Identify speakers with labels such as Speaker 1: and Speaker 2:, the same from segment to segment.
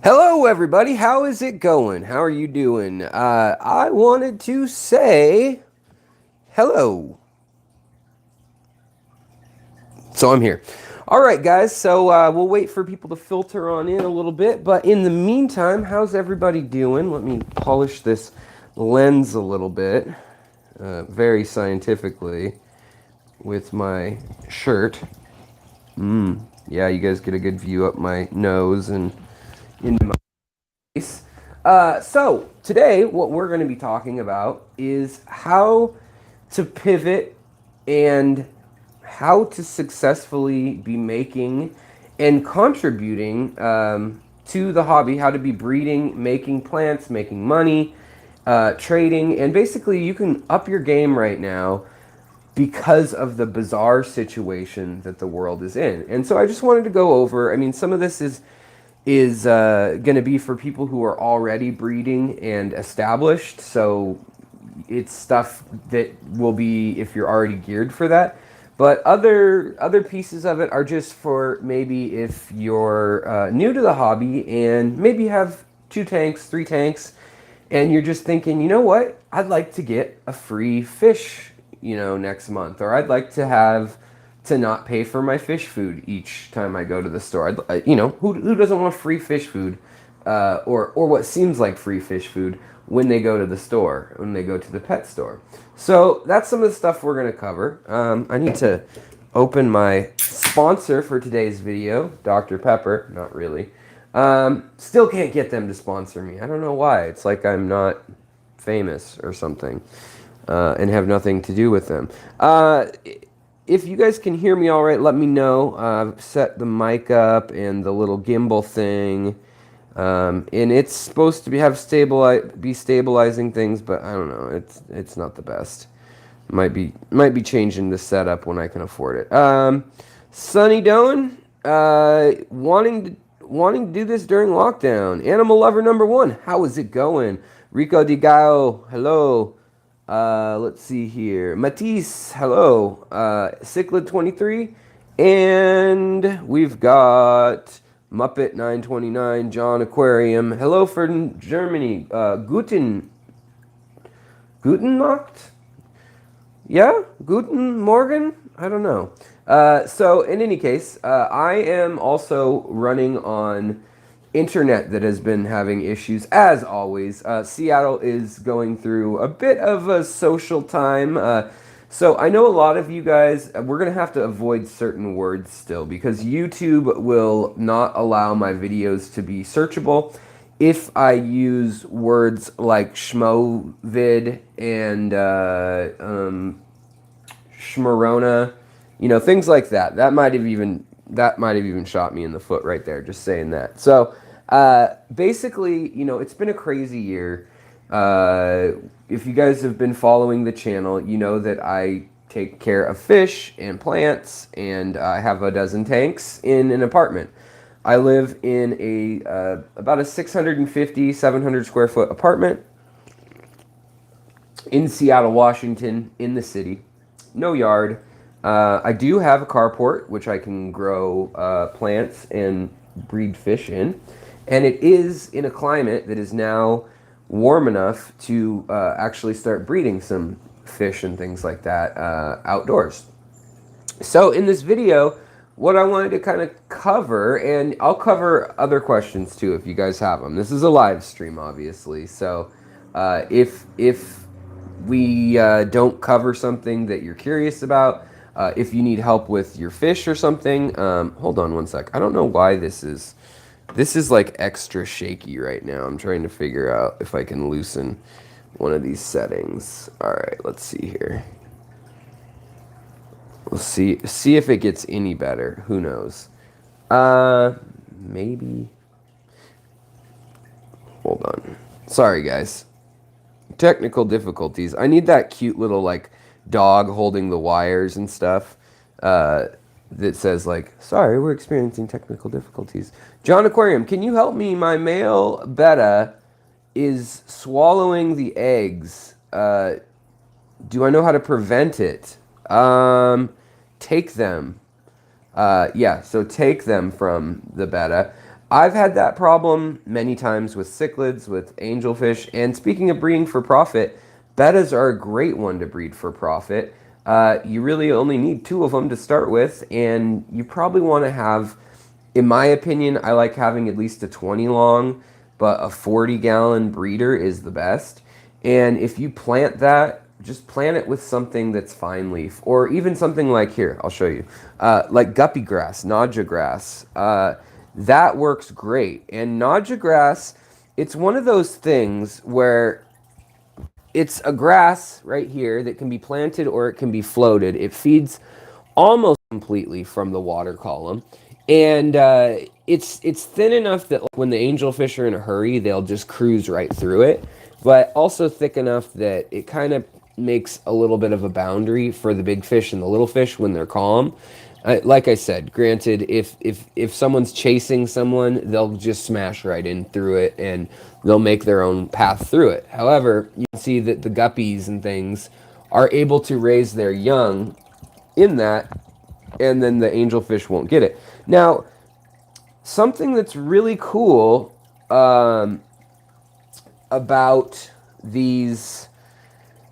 Speaker 1: Hello, everybody. How is it going? How are you doing? I wanted to say hello. So I'm here. All right, guys. So we'll wait for people to filter on in a little bit. But in the meantime, how's everybody doing? Let me polish this lens a little bit, very scientifically, with my shirt. Yeah, you guys get a good view up my nose and into my face. So today, what we're going to be talking about is how to pivot and how to successfully be making and contributing to the hobby, how to be breeding, making plants, making money, trading, and basically you can up your game right now because of the bizarre situation that the world is in. And so I just wanted to go over, I mean, some of this is going to be for people who are already breeding and established. So it's stuff that will be if you're already geared for that. But other pieces of it are just for maybe if you're new to the hobby and maybe have 2 tanks, 3 tanks, and you're just thinking, you know what, I'd like to get a free fish, next month, or I'd like to not pay for my fish food each time I go to the store. Who doesn't want free fish food, or what seems like free fish food when they go to the store, when they go to the pet store. So that's some of the stuff we're going to cover. I need to open my sponsor for today's video, Dr. Pepper. Not really. Still can't get them to sponsor me. I don't know why. It's like I'm not famous or something, and have nothing to do with them. If you guys can hear me all right, let me know. I've set the mic up and the little gimbal thing. And it's supposed to be stabilizing things, but I don't know. It's not the best. Might be changing the setup when I can afford it. Sunny Doan, wanting to do this during lockdown. Animal lover number 1. How is it going? Rico Di Gao, hello. Let's see here. Matisse, hello. Cichlid 23, and we've got Muppet 929, John Aquarium. Hello from Germany. Guten Nacht? Yeah? Guten Morgen? I don't know. So in any case, I am also running on internet that has been having issues, as always. Seattle is going through a bit of a social time. So I know a lot of you guys, we're going to have to avoid certain words still because YouTube will not allow my videos to be searchable if I use words like schmovid and schmarona, things like that. That might have even shot me in the foot right there, just saying that. So basically, it's been a crazy year. If you guys have been following the channel, you know that I take care of fish and plants, and I have a dozen tanks in an apartment. I live in about a 650, 700 square foot apartment in Seattle, Washington, in the city. No yard. I do have a carport, which I can grow plants and breed fish in. And it is in a climate that is now warm enough to actually start breeding some fish and things like that outdoors. So in this video, what I wanted to kind of cover, and I'll cover other questions too if you guys have them. This is a live stream, obviously. So if we don't cover something that you're curious about, if you need help with your fish or something, hold on one sec. I don't know why this is like extra shaky right now. I'm trying to figure out if I can loosen one of these settings. All right, let's see here. We'll see if it gets any better. Who knows? Maybe. Hold on. Sorry, guys. Technical difficulties. I need that cute little like dog holding the wires and stuff. That says like, sorry, we're experiencing technical difficulties. John Aquarium, can you help me? My male betta is swallowing the eggs. Do I know how to prevent it? Take them. Yeah, so take them from the betta. I've had that problem many times with cichlids, with angelfish, and speaking of breeding for profit, bettas are a great one to breed for profit. You really only need 2 of them to start with, and you probably want to have, in my opinion, I like having at least a 20 long, but a 40-gallon breeder is the best. And if you plant that, just plant it with something that's fine leaf, or even something like here, I'll show you, like guppy grass, naja grass. That works great. And naja grass, it's one of those things where it's a grass right here that can be planted or it can be floated. It feeds almost completely from the water column. And it's thin enough that like, when the angelfish are in a hurry, they'll just cruise right through it. But also thick enough that it kind of makes a little bit of a boundary for the big fish and the little fish when they're calm. Like I said, granted, if someone's chasing someone, they'll just smash right in through it and they'll make their own path through it. However, you can see that the guppies and things are able to raise their young in that, and then the angelfish won't get it. Now, something that's really cool about these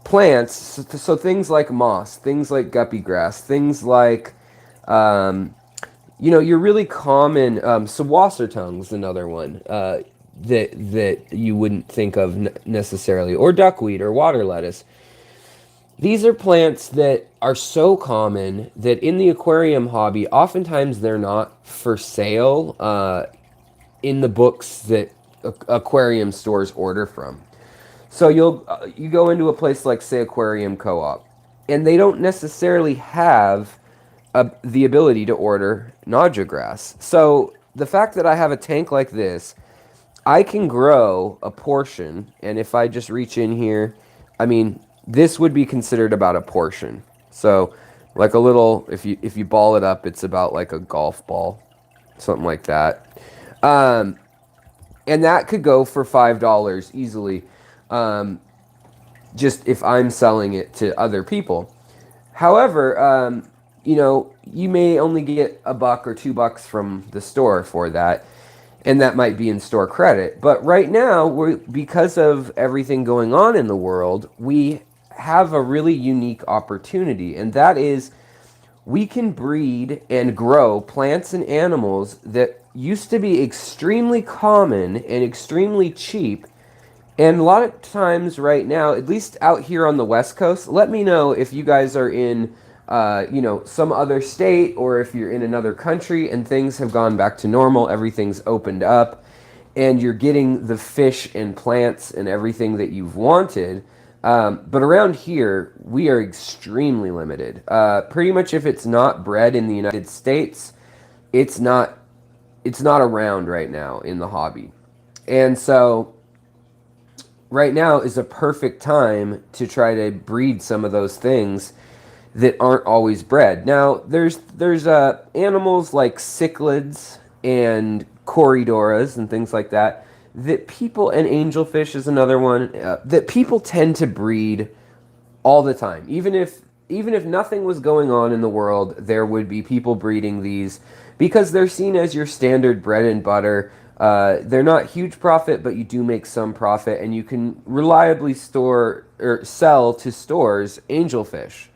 Speaker 1: plants, so things like moss, things like guppy grass, things like your really common Sawassertung's another one that you wouldn't think of necessarily, or duckweed or water lettuce. These are plants that are so common that in the aquarium hobby, oftentimes they're not for sale in the books that aquarium stores order from. So you go into a place like, say, Aquarium Co-op, and they don't necessarily have the ability to order naja grass. So the fact that I have a tank like this, I can grow a portion, and if I just reach in here, I mean, this would be considered about a portion. So like a little, if you ball it up, it's about like a golf ball, something like that. And that could go for $5 easily, just if I'm selling it to other people. However, you may only get $1 or $2 from the store for that, and that might be in store credit. But right now, because of everything going on in the world, we have a really unique opportunity, and that is we can breed and grow plants and animals that used to be extremely common and extremely cheap. And a lot of times right now, at least out here on the West Coast, let me know if you guys are in some other state, or if you're in another country and things have gone back to normal, everything's opened up, and you're getting the fish and plants and everything that you've wanted. But around here, we are extremely limited. Pretty much if it's not bred in the United States, it's not around right now in the hobby. And so right now is a perfect time to try to breed some of those things that aren't always bred. Now, there's animals like cichlids and corydoras and things like that people, and angelfish is another one, that people tend to breed all the time. Even if nothing was going on in the world, there would be people breeding these because they're seen as your standard bread and butter. They're not huge profit, but you do make some profit, and you can reliably store or sell to stores angelfish.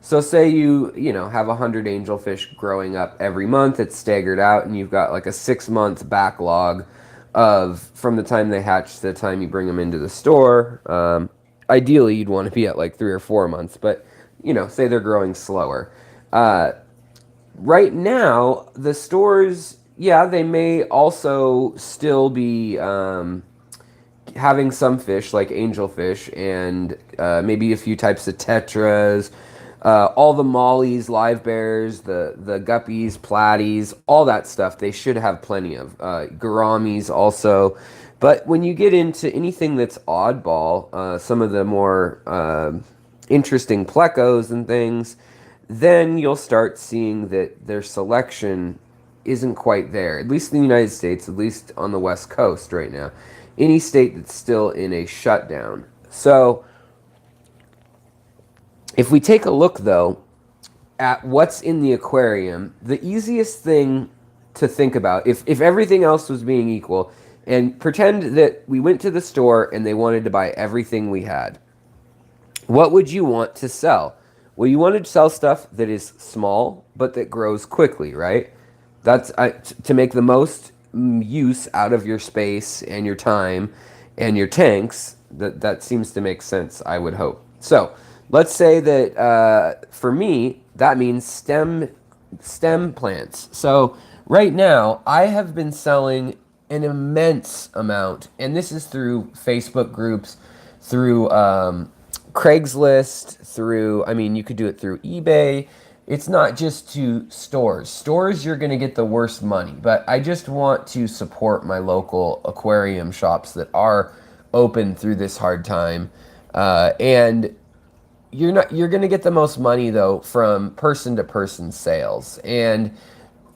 Speaker 1: So say you have 100 angelfish growing up every month, it's staggered out, and you've got like a 6-month backlog from the time they hatch to the time you bring them into the store. Ideally, you'd want to be at like 3 or 4 months, but say they're growing slower. Right now, the stores, yeah, they may also still be having some fish like angelfish and maybe a few types of tetras, all the mollies, live bears, the guppies, platies, all that stuff. They should have plenty of gouramis also. But when you get into anything that's oddball, some of the more interesting plecos and things, then you'll start seeing that their selection isn't quite there, at least in the United States, at least on the West Coast right now. Any state that's still in a shutdown. So if we take a look, though, at what's in the aquarium, the easiest thing to think about. If everything else was being equal, and pretend that we went to the store and they wanted to buy everything we had, what would you want to sell? Well, you want to sell stuff that is small, but that grows quickly, right? That's to make the most use out of your space and your time and your tanks. That seems to make sense, I would hope. So let's say that for me, that means stem plants. So right now, I have been selling an immense amount, and this is through Facebook groups, through Craigslist, through, I mean, you could do it through eBay. It's not just to stores. Stores, you're going to get the worst money, but I just want to support my local aquarium shops that are open through this hard time. And you're going to get the most money though from person to person sales. And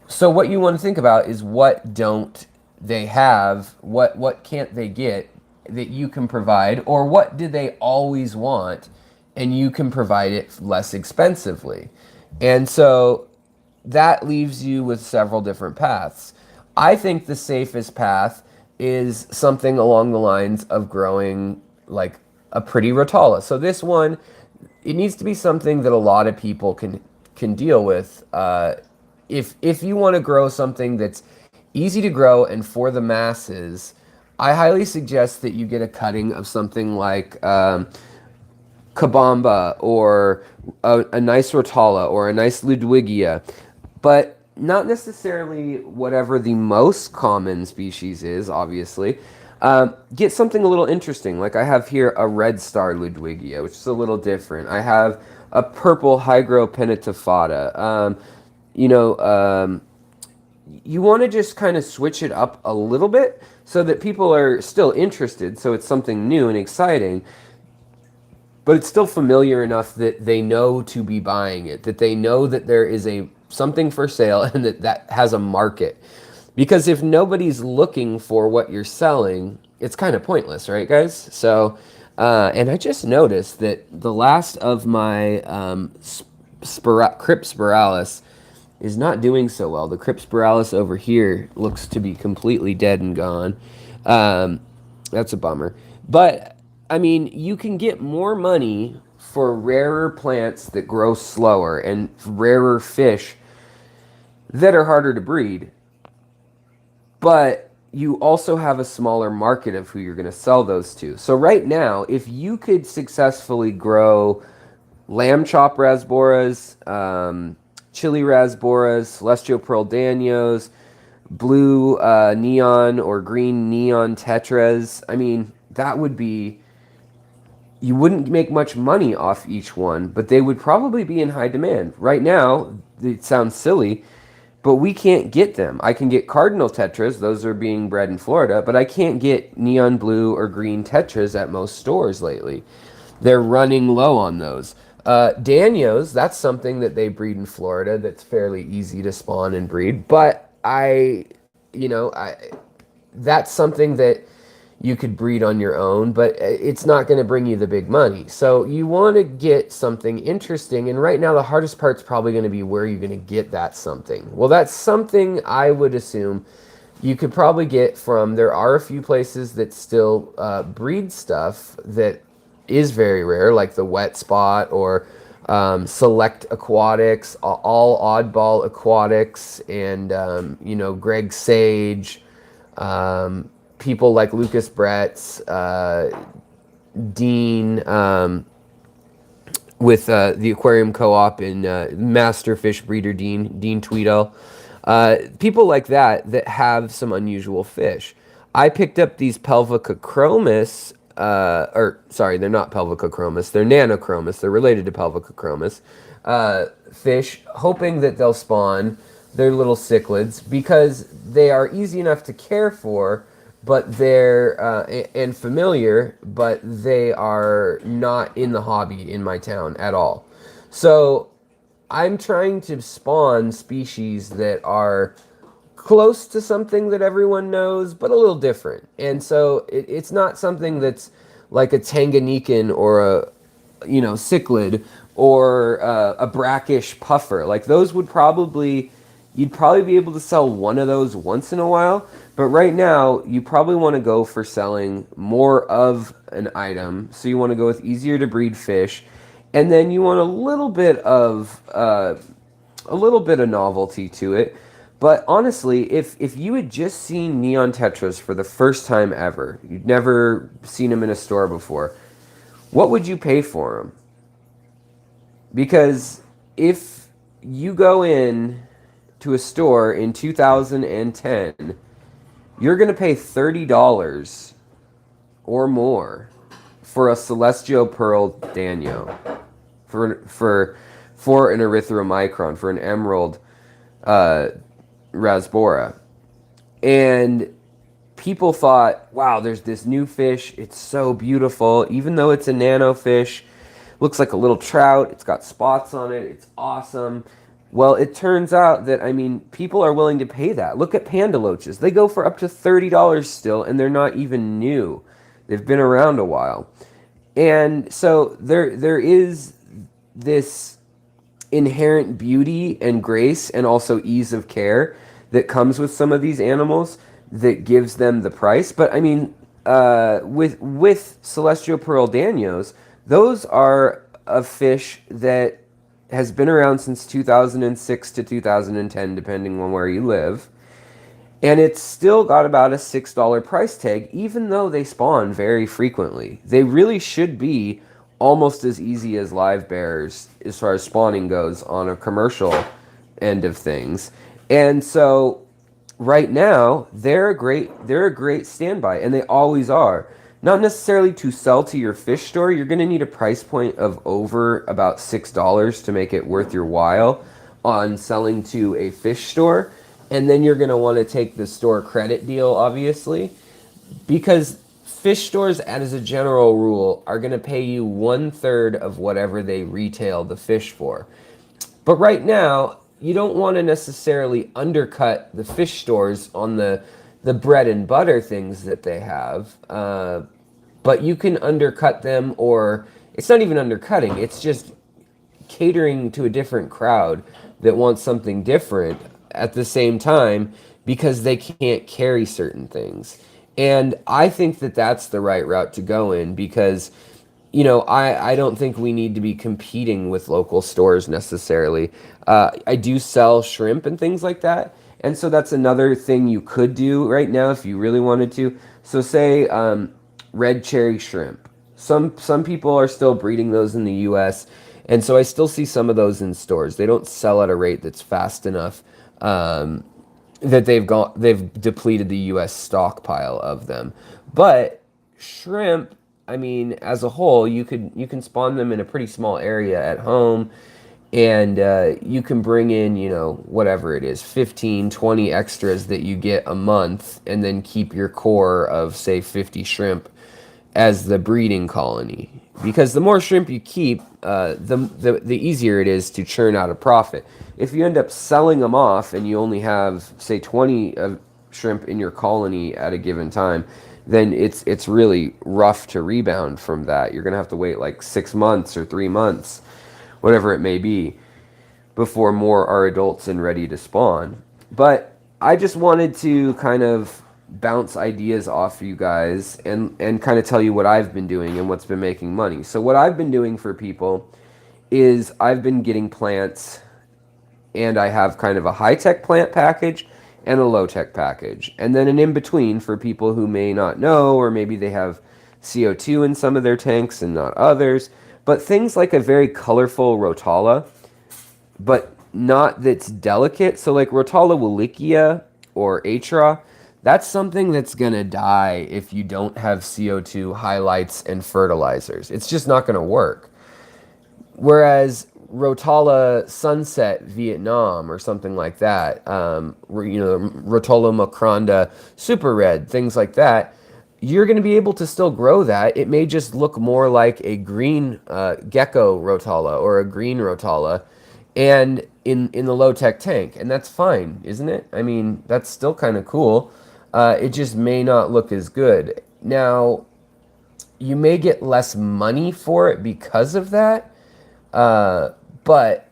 Speaker 1: so what you want to think about is what don't they have? What can't they get that you can provide, or what do they always want and you can provide it less expensively? And so that leaves you with several different paths. I think the safest path is something along the lines of growing like a pretty rotala. So this one, it needs to be something that a lot of people can deal with. If you want to grow something that's easy to grow and for the masses, I highly suggest that you get a cutting of something like Kabamba or a nice Rotala or a nice Ludwigia, but not necessarily whatever the most common species is, obviously. Get something a little interesting. Like I have here a Red Star Ludwigia, which is a little different. I have a purple Hygropenetifada. You want to just kind of switch it up a little bit so that people are still interested, so it's something new and exciting, but it's still familiar enough that they know to be buying it, that they know that there is something for sale and that has a market. Because if nobody's looking for what you're selling, it's kind of pointless, right, guys? So, and I just noticed that the last of my Crypspiralis is not doing so well. The Crypspiralis over here looks to be completely dead and gone. That's a bummer. But, I mean, you can get more money for rarer plants that grow slower and rarer fish that are harder to breed. But you also have a smaller market of who you're going to sell those to. So right now, if you could successfully grow lamb chop rasboras, chili rasboras, celestial pearl danios, blue neon or green neon tetras, I mean, that would be, you wouldn't make much money off each one, but they would probably be in high demand. Right now, it sounds silly, but we can't get them. I can get cardinal tetras, those are being bred in Florida, but I can't get neon blue or green tetras at most stores lately. They're running low on those. Danios, that's something that they breed in Florida that's fairly easy to spawn and breed, but that's something that you could breed on your own, but it's not going to bring you the big money. So you want to get something interesting, and right now the hardest part's probably going to be where you're going to get that something. Well, that's something I would assume you could probably get from, there are a few places that still breed stuff that is very rare, like the Wet Spot or Select Aquatics, all Oddball Aquatics, and Greg Sage, people like Lucas Bretz, Dean, with the Aquarium Co-op, and Master Fish Breeder Dean Tweedle. People like that have some unusual fish. I picked up these Pelvicochromis, they're not Pelvicochromis, they're Nanochromis, they're related to Pelvicochromis, fish, hoping that they'll spawn their little cichlids, because they are easy enough to care for, but they're and familiar, but they are not in the hobby in my town at all. So I'm trying to spawn species that are close to something that everyone knows, but a little different. And so it's not something that's like a Tanganyikan or a cichlid or a brackish puffer. Like those would probably you'd probably be able to sell one of those once in a while. But right now, you probably want to go for selling more of an item. So you want to go with easier to breed fish, and then you want a little bit of novelty to it. But honestly, if you had just seen neon tetras for the first time ever, you'd never seen them in a store before, what would you pay for them? Because if you go in to a store in 2010, you're going to pay $30 or more for a celestial pearl danio, for an erythromicron, for an emerald rasbora. And people thought, wow, there's this new fish. It's so beautiful. Even though it's a nano fish, looks like a little trout. It's got spots on it. It's awesome. Well, it turns out that, I mean, people are willing to pay that. Look at panda loaches. They go for up to $30 still, and they're not even new. They've been around a while. And so there is this inherent beauty and grace and also ease of care that comes with some of these animals that gives them the price. But I mean, with celestial pearl danios, those are a fish that has been around since 2006 to 2010, depending on where you live. And it's still got about a $6 price tag, even though they spawn very frequently. They really should be almost as easy as live bears as far as spawning goes on a commercial end of things. And so right now, they're a great standby, and they always are. Not necessarily to sell to your fish store. You're going to need a price point of over about $6 to make it worth your while on selling to a fish store. And then you're going to want to take the store credit deal, obviously, because fish stores, as a general rule, are going to pay you 1/3 of whatever they retail the fish for. But right now, you don't want to necessarily undercut the fish stores on the bread and butter things that they have. But you can undercut them, or it's not even undercutting, it's just catering to a different crowd that wants something different at the same time because they can't carry certain things. And I think that that's the right route to go in because, you know, I don't think we need to be competing with local stores necessarily. I do sell shrimp and things like that. And so that's another thing you could do right now if you really wanted to. So say red cherry shrimp. Some people are still breeding those in the U.S., and so I still see some of those in stores. They don't sell at a rate that's fast enough that they've depleted the U.S. stockpile of them. But shrimp, I mean, as a whole, you can spawn them in a pretty small area at home, and you can bring in, you know, whatever it is, 15, 20 extras that you get a month, and then keep your core of, say, 50 shrimp as the breeding colony. Because the more shrimp you keep, the easier it is to churn out a profit. If you end up selling them off and you only have, say, 20 shrimp in your colony at a given time, then it's really rough to rebound from that. You're going to have to wait like 6 months or 3 months, whatever it may be, before more are adults and ready to spawn. But I just wanted to kind of bounce ideas off you guys and kind of tell you what I've been doing and what's been making money. So what I've been doing for people is I've been getting plants, and I have kind of a high-tech plant package and a low-tech package. And then an in-between for people who may not know, or maybe they have CO2 in some of their tanks and not others. But things like a very colorful rotala, but not that's delicate. So like rotala willikia or atra, that's something that's going to die if you don't have CO2 highlights and fertilizers. It's just not going to work. Whereas Rotala Sunset Vietnam or something like that, you know, Rotala Macronda Super Red, things like that, you're going to be able to still grow that. It may just look more like a green gecko Rotala or a green Rotala, and in the low-tech tank. And that's fine, isn't it? I mean, that's still kind of cool. It just may not look as good. Now, you may get less money for it because of that, but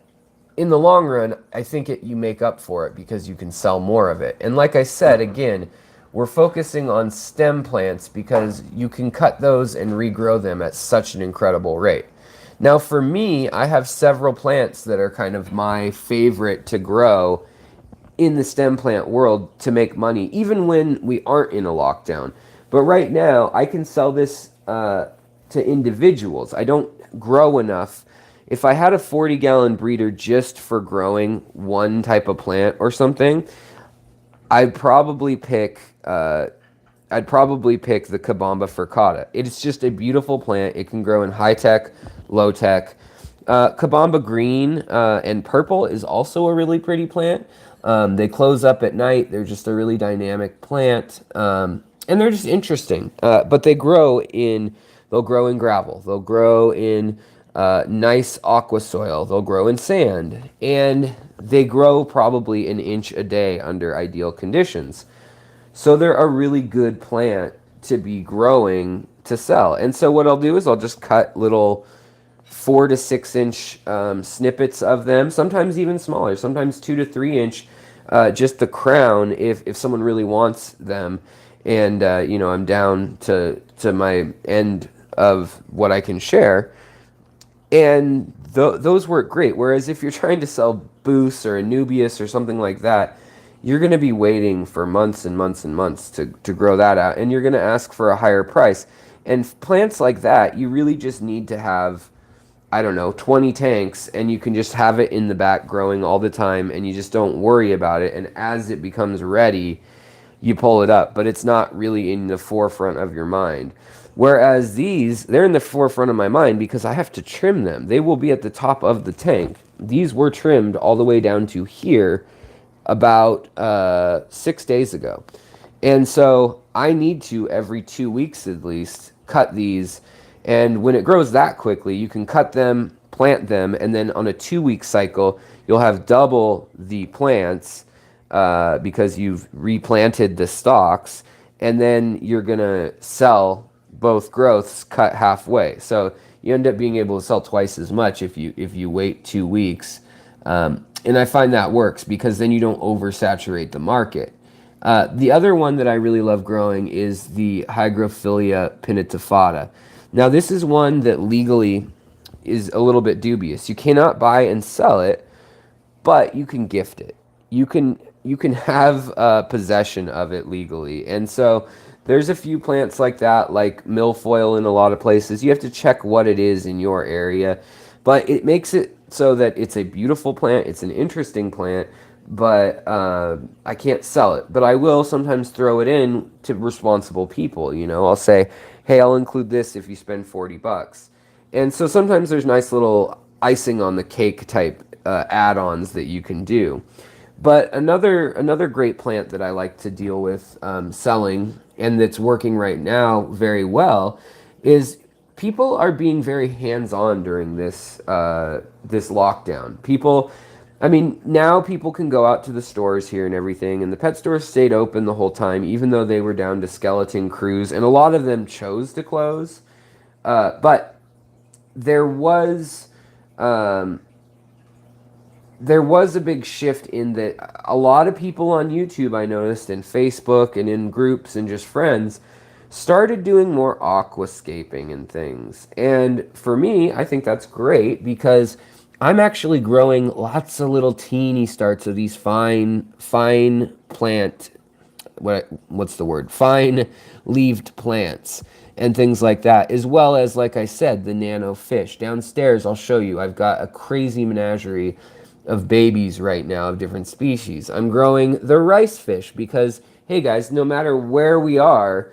Speaker 1: in the long run, I think you make up for it because you can sell more of it. And like I said, again, we're focusing on stem plants because you can cut those and regrow them at such an incredible rate. Now, for me, I have several plants that are kind of my favorite to grow in the stem plant world to make money, even when we aren't in a lockdown. But right now, I can sell this to individuals. I don't grow enough. If I had a 40-gallon breeder just for growing one type of plant or something, I'd probably pick the Kabamba furcata. It's just a beautiful plant. It can grow in high tech, low tech. Kabamba green and purple is also a really pretty plant. They close up at night. They're just a really dynamic plant, and they're just interesting. But they'll grow in gravel. They'll grow in nice aqua soil. They'll grow in sand, and they grow probably an inch a day under ideal conditions. So they're a really good plant to be growing to sell. And so what I'll do is I'll just cut little 4 to 6 inch snippets of them, sometimes even smaller, sometimes 2 to 3 inch, just the crown if someone really wants them. And, I'm down to my end of what I can share. And those work great. Whereas if you're trying to sell Boost or Anubias or something like that, you're going to be waiting for months and months and months to grow that out. And you're going to ask for a higher price. And plants like that, you really just need to have, 20 tanks, and you can just have it in the back growing all the time, and you just don't worry about it. And as it becomes ready, you pull it up. But it's not really in the forefront of your mind. Whereas they're in the forefront of my mind because I have to trim them. They will be at the top of the tank. These were trimmed all the way down to here about 6 days ago. And so I need to, every 2 weeks at least, cut these. And when it grows that quickly, you can cut them, plant them, and then on a 2-week cycle, you'll have double the plants because you've replanted the stalks. And then you're going to sell both growths cut halfway. So you end up being able to sell twice as much if you wait 2 weeks. And I find that works because then you don't oversaturate the market. The other one that I really love growing is the Hygrophila pinnatifada. Now, this is one that legally is a little bit dubious. You cannot buy and sell it, but you can gift it. You can have possession of it legally. And so there's a few plants like that, like milfoil in a lot of places. You have to check what it is in your area, but it makes it so that it's a beautiful plant. It's an interesting plant, but I can't sell it. But I will sometimes throw it in to responsible people. I'll say, hey, I'll include this if you spend $40. And so sometimes there's nice little icing on the cake type add-ons that you can do. But another great plant that I like to deal with selling, and that's working right now very well, is people are being very hands-on during this lockdown. Now people can go out to the stores here and everything, and the pet stores stayed open the whole time, even though they were down to skeleton crews, and a lot of them chose to close. But there was a big shift in that a lot of people on YouTube, I noticed, and Facebook and in groups and just friends, started doing more aquascaping and things. And for me, I think that's great because I'm actually growing lots of little teeny starts of these fine plant, what's the word? Fine leaved plants and things like that, as well as, like I said, the nano fish. Downstairs, I'll show you, I've got a crazy menagerie of babies right now of different species. I'm growing the rice fish because, hey guys, no matter where we are,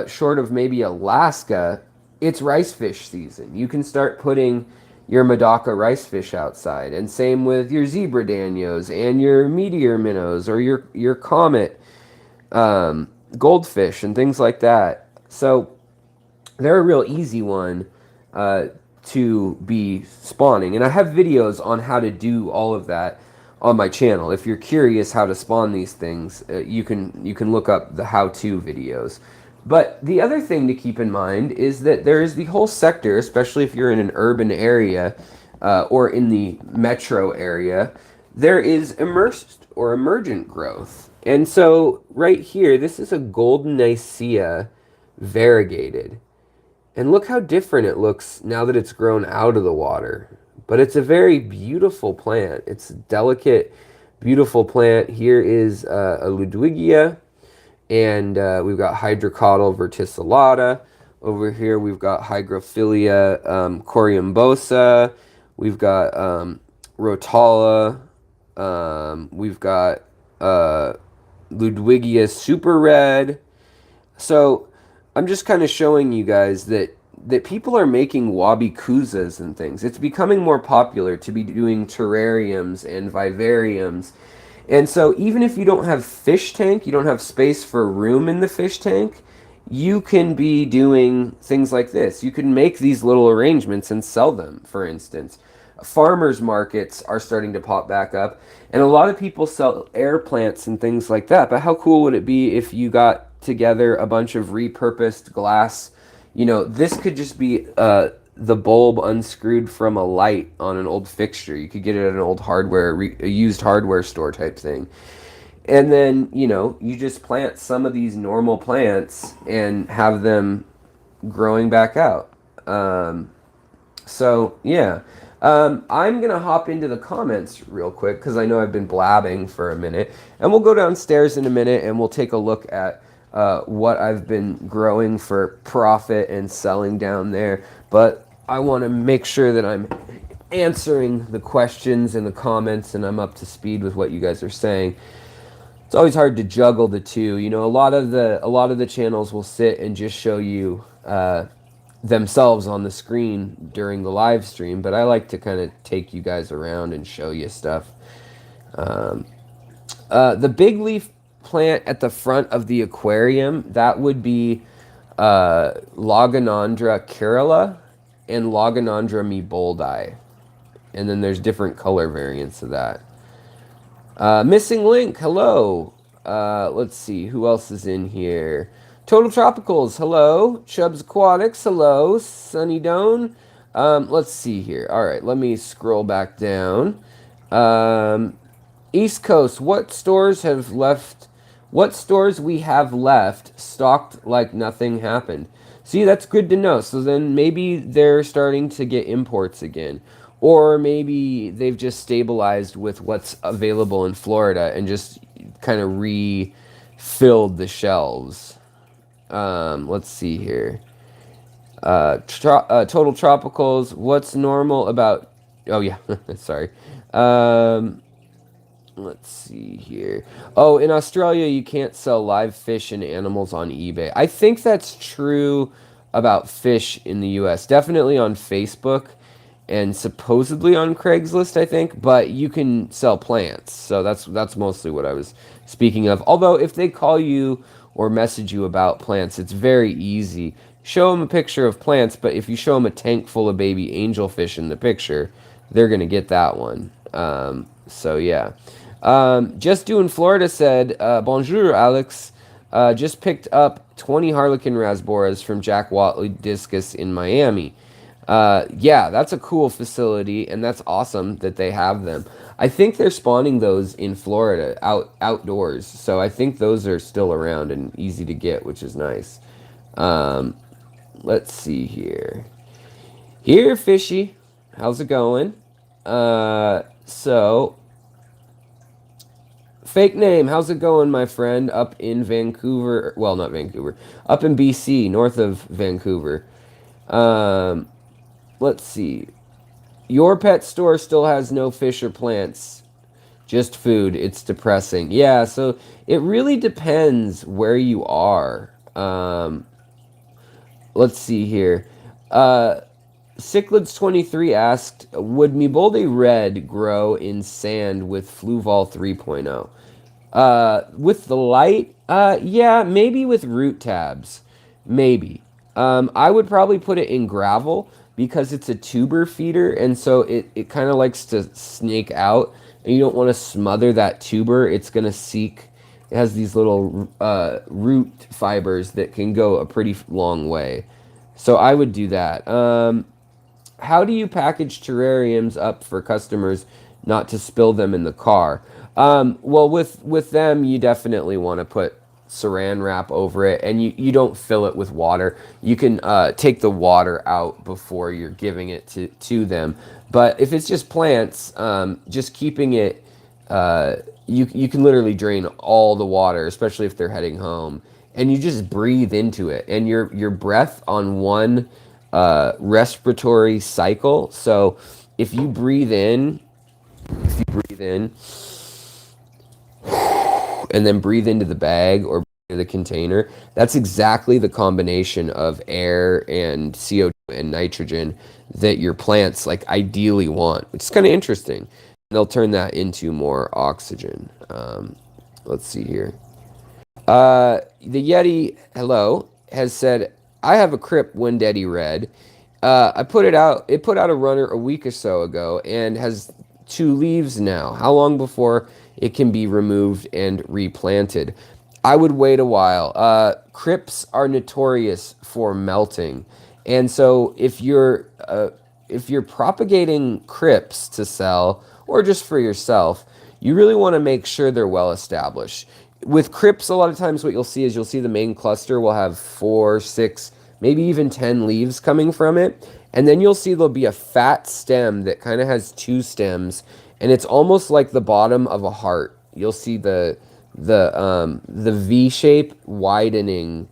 Speaker 1: short of maybe Alaska, it's rice fish season. You can start putting your Medaka rice fish outside, and same with your zebra danios and your meteor minnows or your comet goldfish and things like that. So they're a real easy one to be spawning, and I have videos on how to do all of that on my channel. If you're curious how to spawn these things, you can look up the how-to videos. But the other thing to keep in mind is that there is the whole sector, especially if you're in an urban area, or in the metro area, there is immersed or emergent growth. And so right here, this is a golden Nicaea variegated. And look how different it looks now that it's grown out of the water. But it's a very beautiful plant. It's a delicate, beautiful plant. Here is a Ludwigia, and we've got Hydrocotyle verticillata. Over here we've got Hygrophila coriambosa. We've got Rotala. We've got Ludwigia super red. So I'm just kind of showing you guys that people are making wabi kuzas and things. It's becoming more popular to be doing terrariums and vivariums. And so even if you don't have fish tank, you don't have space for room in the fish tank, you can be doing things like this. You can make these little arrangements and sell them, for instance. Farmers markets are starting to pop back up, and a lot of people sell air plants and things like that. But how cool would it be if you got together a bunch of repurposed glass? You know, this could just be the bulb unscrewed from a light on an old fixture. You could get it at an old a used hardware store type thing. And then, you know, you just plant some of these normal plants and have them growing back out. So, yeah. I'm going to hop into the comments real quick because I know I've been blabbing for a minute. And we'll go downstairs in a minute and we'll take a look at what I've been growing for profit and selling down there. But I want to make sure that I'm answering the questions in the comments and I'm up to speed with what you guys are saying. It's always hard to juggle the two. You know, a lot of the channels will sit and just show you themselves on the screen during the live stream, but I like to kind of take you guys around and show you stuff. The big leaf plant at the front of the aquarium, that would be Logonandra kerala and Logonandra meboldi. And then there's different color variants of that. Missing link, hello. Let's see, who else is in here? Total Tropicals, hello. Chubbs Aquatics, hello. Sunny Doan. Let's see here. All right, let me scroll back down. East Coast, what stores we have left stocked like nothing happened? See, that's good to know. So then maybe they're starting to get imports again. Or maybe they've just stabilized with what's available in Florida and just kind of refilled the shelves. Let's see here. Total Tropicals, what's normal about... Oh, yeah, sorry. Let's see here. Oh, in Australia, you can't sell live fish and animals on eBay. I think that's true about fish in the U.S. Definitely on Facebook and supposedly on Craigslist, I think. But you can sell plants. So that's mostly what I was speaking of. Although, if they call you or message you about plants, it's very easy. Show them a picture of plants, but if you show them a tank full of baby angelfish in the picture, they're going to get that one. So, yeah. Just Doing Florida said, Bonjour, Alex. Just picked up 20 Harlequin Rasboras from Jack Watley Discus in Miami. Yeah, that's a cool facility, and that's awesome that they have them. I think they're spawning those in Florida, outdoors. So I think those are still around and easy to get, which is nice. Let's see here. Here, Fishy. How's it going? So... Fake name, how's it going, my friend? Up in Vancouver, well, not Vancouver, up in BC, north of Vancouver. Let's see. Your pet store still has no fish or plants, just food. It's depressing. Yeah, so it really depends where you are. Let's see here. Cichlids23 asked, would Mebolde Red grow in sand with Fluval 3.0? With the light, yeah, maybe with root tabs. Maybe. I would probably put it in gravel because it's a tuber feeder, and so it kind of likes to snake out, and you don't want to smother that tuber. It's going to seek. It has these little root fibers that can go a pretty long way. So I would do that. how do you package terrariums up for customers not to spill them in the car? Well, with them, you definitely want to put saran wrap over it, and you don't fill it with water. You can take the water out before you're giving it to them. But if it's just plants, just keeping it, you can literally drain all the water, especially if they're heading home, and you just breathe into it, and your breath on one respiratory cycle. So if you breathe in, and then breathe into the bag or the container, that's exactly the combination of air and CO2 and nitrogen that your plants like ideally want, which is kind of interesting. And they'll turn that into more oxygen. Let's see here. The Yeti, hello, has said, I have a Crip Wendetti Red. I put it out. It put out a runner a week or so ago and has 2 leaves now. How long before it can be removed and replanted? I would wait a while. Crips are notorious for melting, and so if you're propagating crips to sell or just for yourself, you really want to make sure they're well established. With crips, a lot of times what you'll see is the main cluster will have 4, 6, maybe even 10 leaves coming from it. And then you'll see there'll be a fat stem that kind of has 2 stems, and it's almost like the bottom of a heart. You'll see the V shape widening.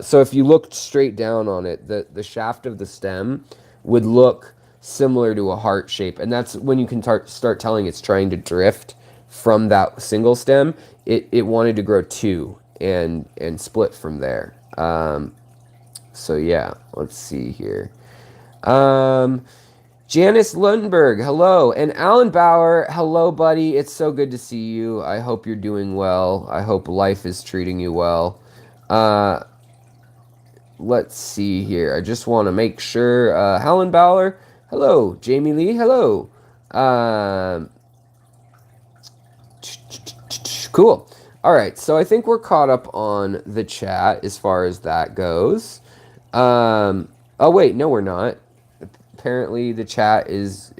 Speaker 1: So if you looked straight down on it, the shaft of the stem would look similar to a heart shape, and that's when you can start telling it's trying to drift from that single stem. It wanted to grow 2 and split from there. So yeah, let's see here. Janice Lundberg, hello. And Alan Bauer, hello, buddy. It's so good to see you. I hope you're doing well. I hope life is treating you well. Let's see here. I just want to make sure. Alan Bauer, hello. Jamie Lee, hello. Cool. All right, so I think we're caught up on the chat as far as that goes. Oh wait, no, we're not. Apparently, the chat is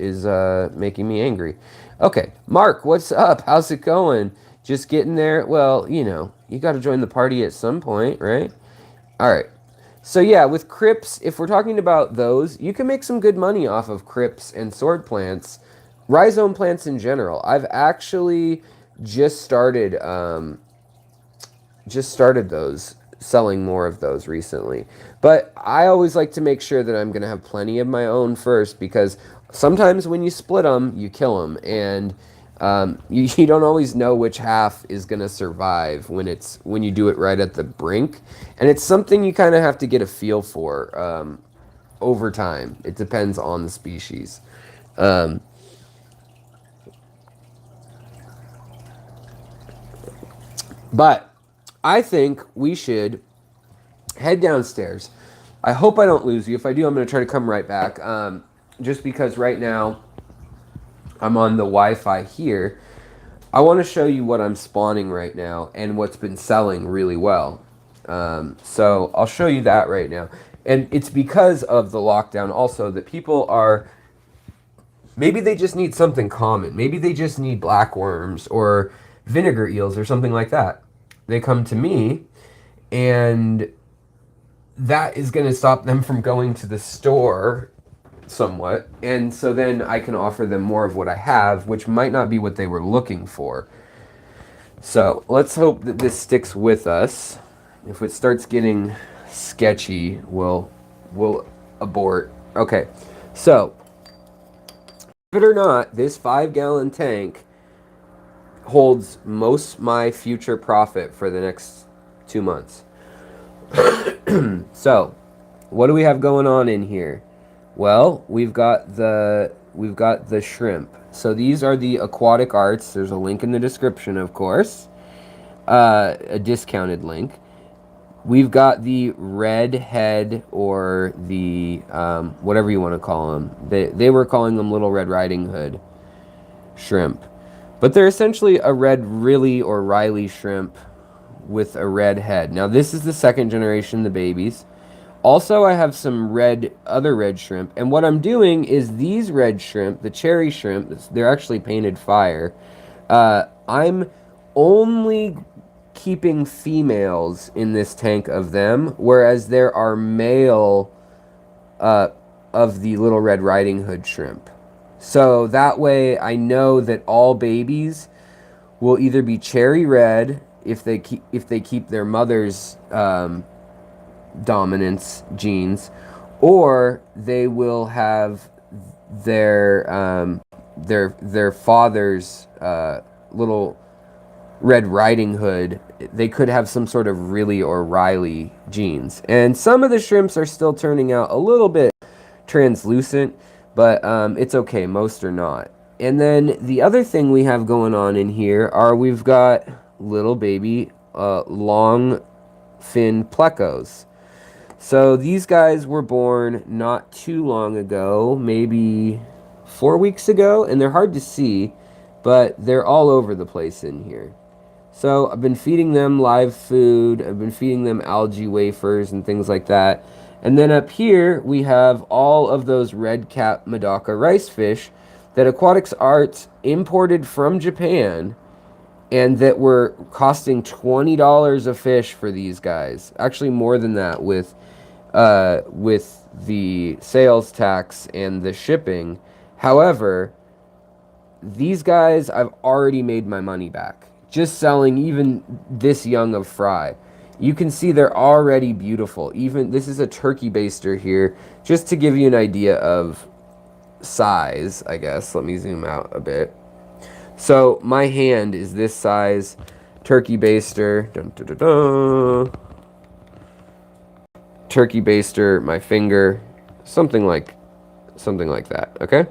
Speaker 1: making me angry. Okay, Mark, what's up? How's it going? Just getting there. Well, you got to join the party at some point, right? All right. So yeah, with crips, if we're talking about those, you can make some good money off of crips and sword plants, rhizome plants in general. I've actually just started those, selling more of those recently. But I always like to make sure that I'm going to have plenty of my own first, because sometimes when you split them, you kill them, and you don't always know which half is going to survive when you do it right at the brink. And it's something you kind of have to get a feel for over time. It depends on the species. But I think we should head downstairs. I hope I don't lose you. If I do, I'm going to try to come right back. Just because right now I'm on the Wi-Fi here. I want to show you what I'm spawning right now and what's been selling really well. So I'll show you that right now. And it's because of the lockdown also that people are... Maybe they just need something common. Maybe they just need black worms or vinegar eels or something like that. They come to me, and that is going to stop them from going to the store somewhat. And so then I can offer them more of what I have, which might not be what they were looking for. So let's hope that this sticks with us. If it starts getting sketchy, we'll abort. Okay, so believe it or not, this 5-gallon tank holds most my future profit for the next 2 months. So, what do we have going on in here? Well, we've got the shrimp. So these are the Aquatic Arts. There's a link in the description, of course. A discounted link. We've got the red head, or the whatever you want to call them. They were calling them Little Red Riding Hood shrimp. But they're essentially a red Riley or Riley shrimp with a red head. Now, this is the second generation, the babies. Also, I have some other red shrimp, and what I'm doing is these red shrimp, the cherry shrimp, they're actually painted fire. I'm only keeping females in this tank of them, whereas there are male of the little Red Riding Hood shrimp. So that way I know that all babies will either be cherry red if they keep their mother's dominance genes, or they will have their father's little Red Riding Hood. They could have some sort of Riley or Riley genes. And some of the shrimps are still turning out a little bit translucent, but it's okay. Most are not. And then the other thing we have going on in here are we've got little baby long fin plecos. So these guys were born not too long ago, maybe 4 weeks ago, and they're hard to see, but they're all over the place in here. So I've been feeding them live food, I've been feeding them algae wafers and things like that. And then up here we have all of those red cap Medaka rice fish that Aquatics Arts imported from Japan, and that were costing $20 a fish for these guys. Actually more than that with the sales tax and the shipping. However, these guys, I've already made my money back just selling even this young of fry. You can see they're already beautiful. Even this is a turkey baster here, just to give you an idea of size, I guess. Let me zoom out a bit. So my hand is this size turkey baster. Dun, dun, dun, dun. Turkey baster, my finger, something like that. Okay,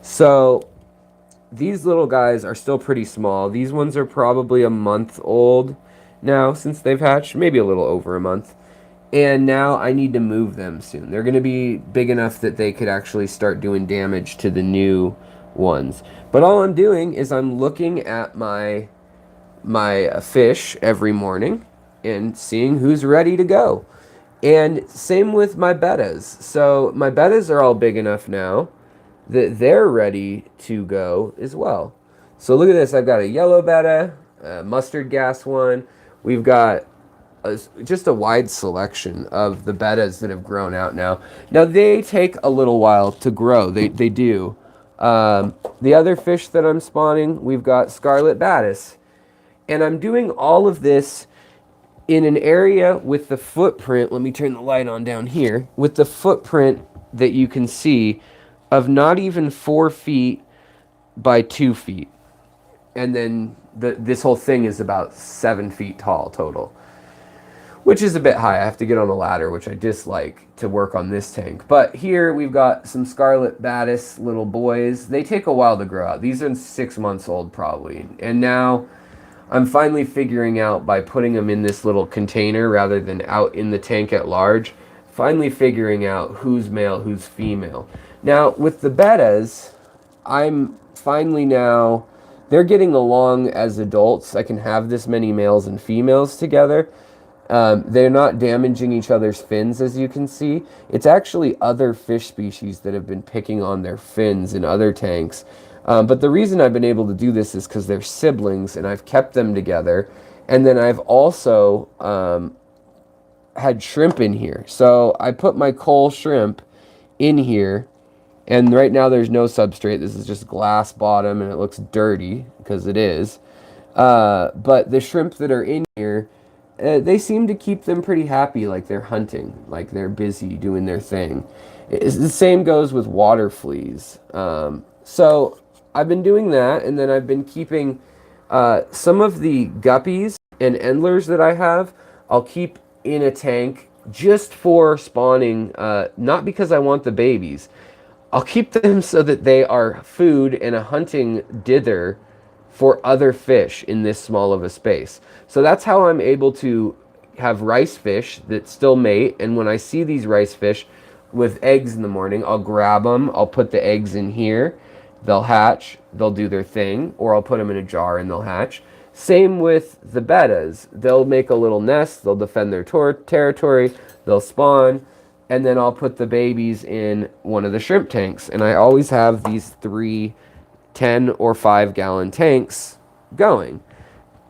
Speaker 1: so these little guys are still pretty small. These ones are probably a month old now since they've hatched, maybe a little over a month. And now I need to move them soon. They're going to be big enough that they could actually start doing damage to the new ones. But all I'm doing is I'm looking at my fish every morning and seeing who's ready to go. And same with my bettas. So my bettas are all big enough now that they're ready to go as well. So look at this. I've got a yellow betta, a mustard gas one. We've got just a wide selection of the bettas that have grown out now. Now they take a little while to grow. They do. The other fish that I'm spawning, we've got scarlet batis. And I'm doing all of this in an area with the footprint. Let me turn the light on down here. With the footprint that you can see of not even 4 feet by 2 feet. And then this whole thing is about 7 feet tall total, which is a bit high. I have to get on a ladder, which I dislike, to work on this tank. But here we've got some scarlet batis little boys. They take a while to grow out. These are 6 months old probably. And now I'm finally figuring out, by putting them in this little container rather than out in the tank at large, finally figuring out who's male, who's female. Now, with the bettas, I'm finally now, they're getting along as adults. I can have this many males and females together. They're not damaging each other's fins, as you can see. It's actually other fish species that have been picking on their fins in other tanks. But the reason I've been able to do this is because they're siblings, and I've kept them together. And then I've also had shrimp in here. So I put my coal shrimp in here, and right now there's no substrate. This is just glass bottom, and it looks dirty, because it is. But the shrimp that are in here, they seem to keep them pretty happy, like they're hunting, like they're busy doing their thing. The same goes with water fleas. So I've been doing that, and then I've been keeping some of the guppies and endlers that I have, I'll keep in a tank just for spawning, not because I want the babies. I'll keep them so that they are food and a hunting dither for other fish in this small of a space. So that's how I'm able to have rice fish that still mate, and when I see these rice fish with eggs in the morning, I'll grab them, I'll put the eggs in here, they'll hatch, they'll do their thing, or I'll put them in a jar and they'll hatch. Same with the bettas. They'll make a little nest, they'll defend their territory, they'll spawn. and then I'll put the babies in one of the shrimp tanks. And I always have these 3 10 or 5 gallon tanks going.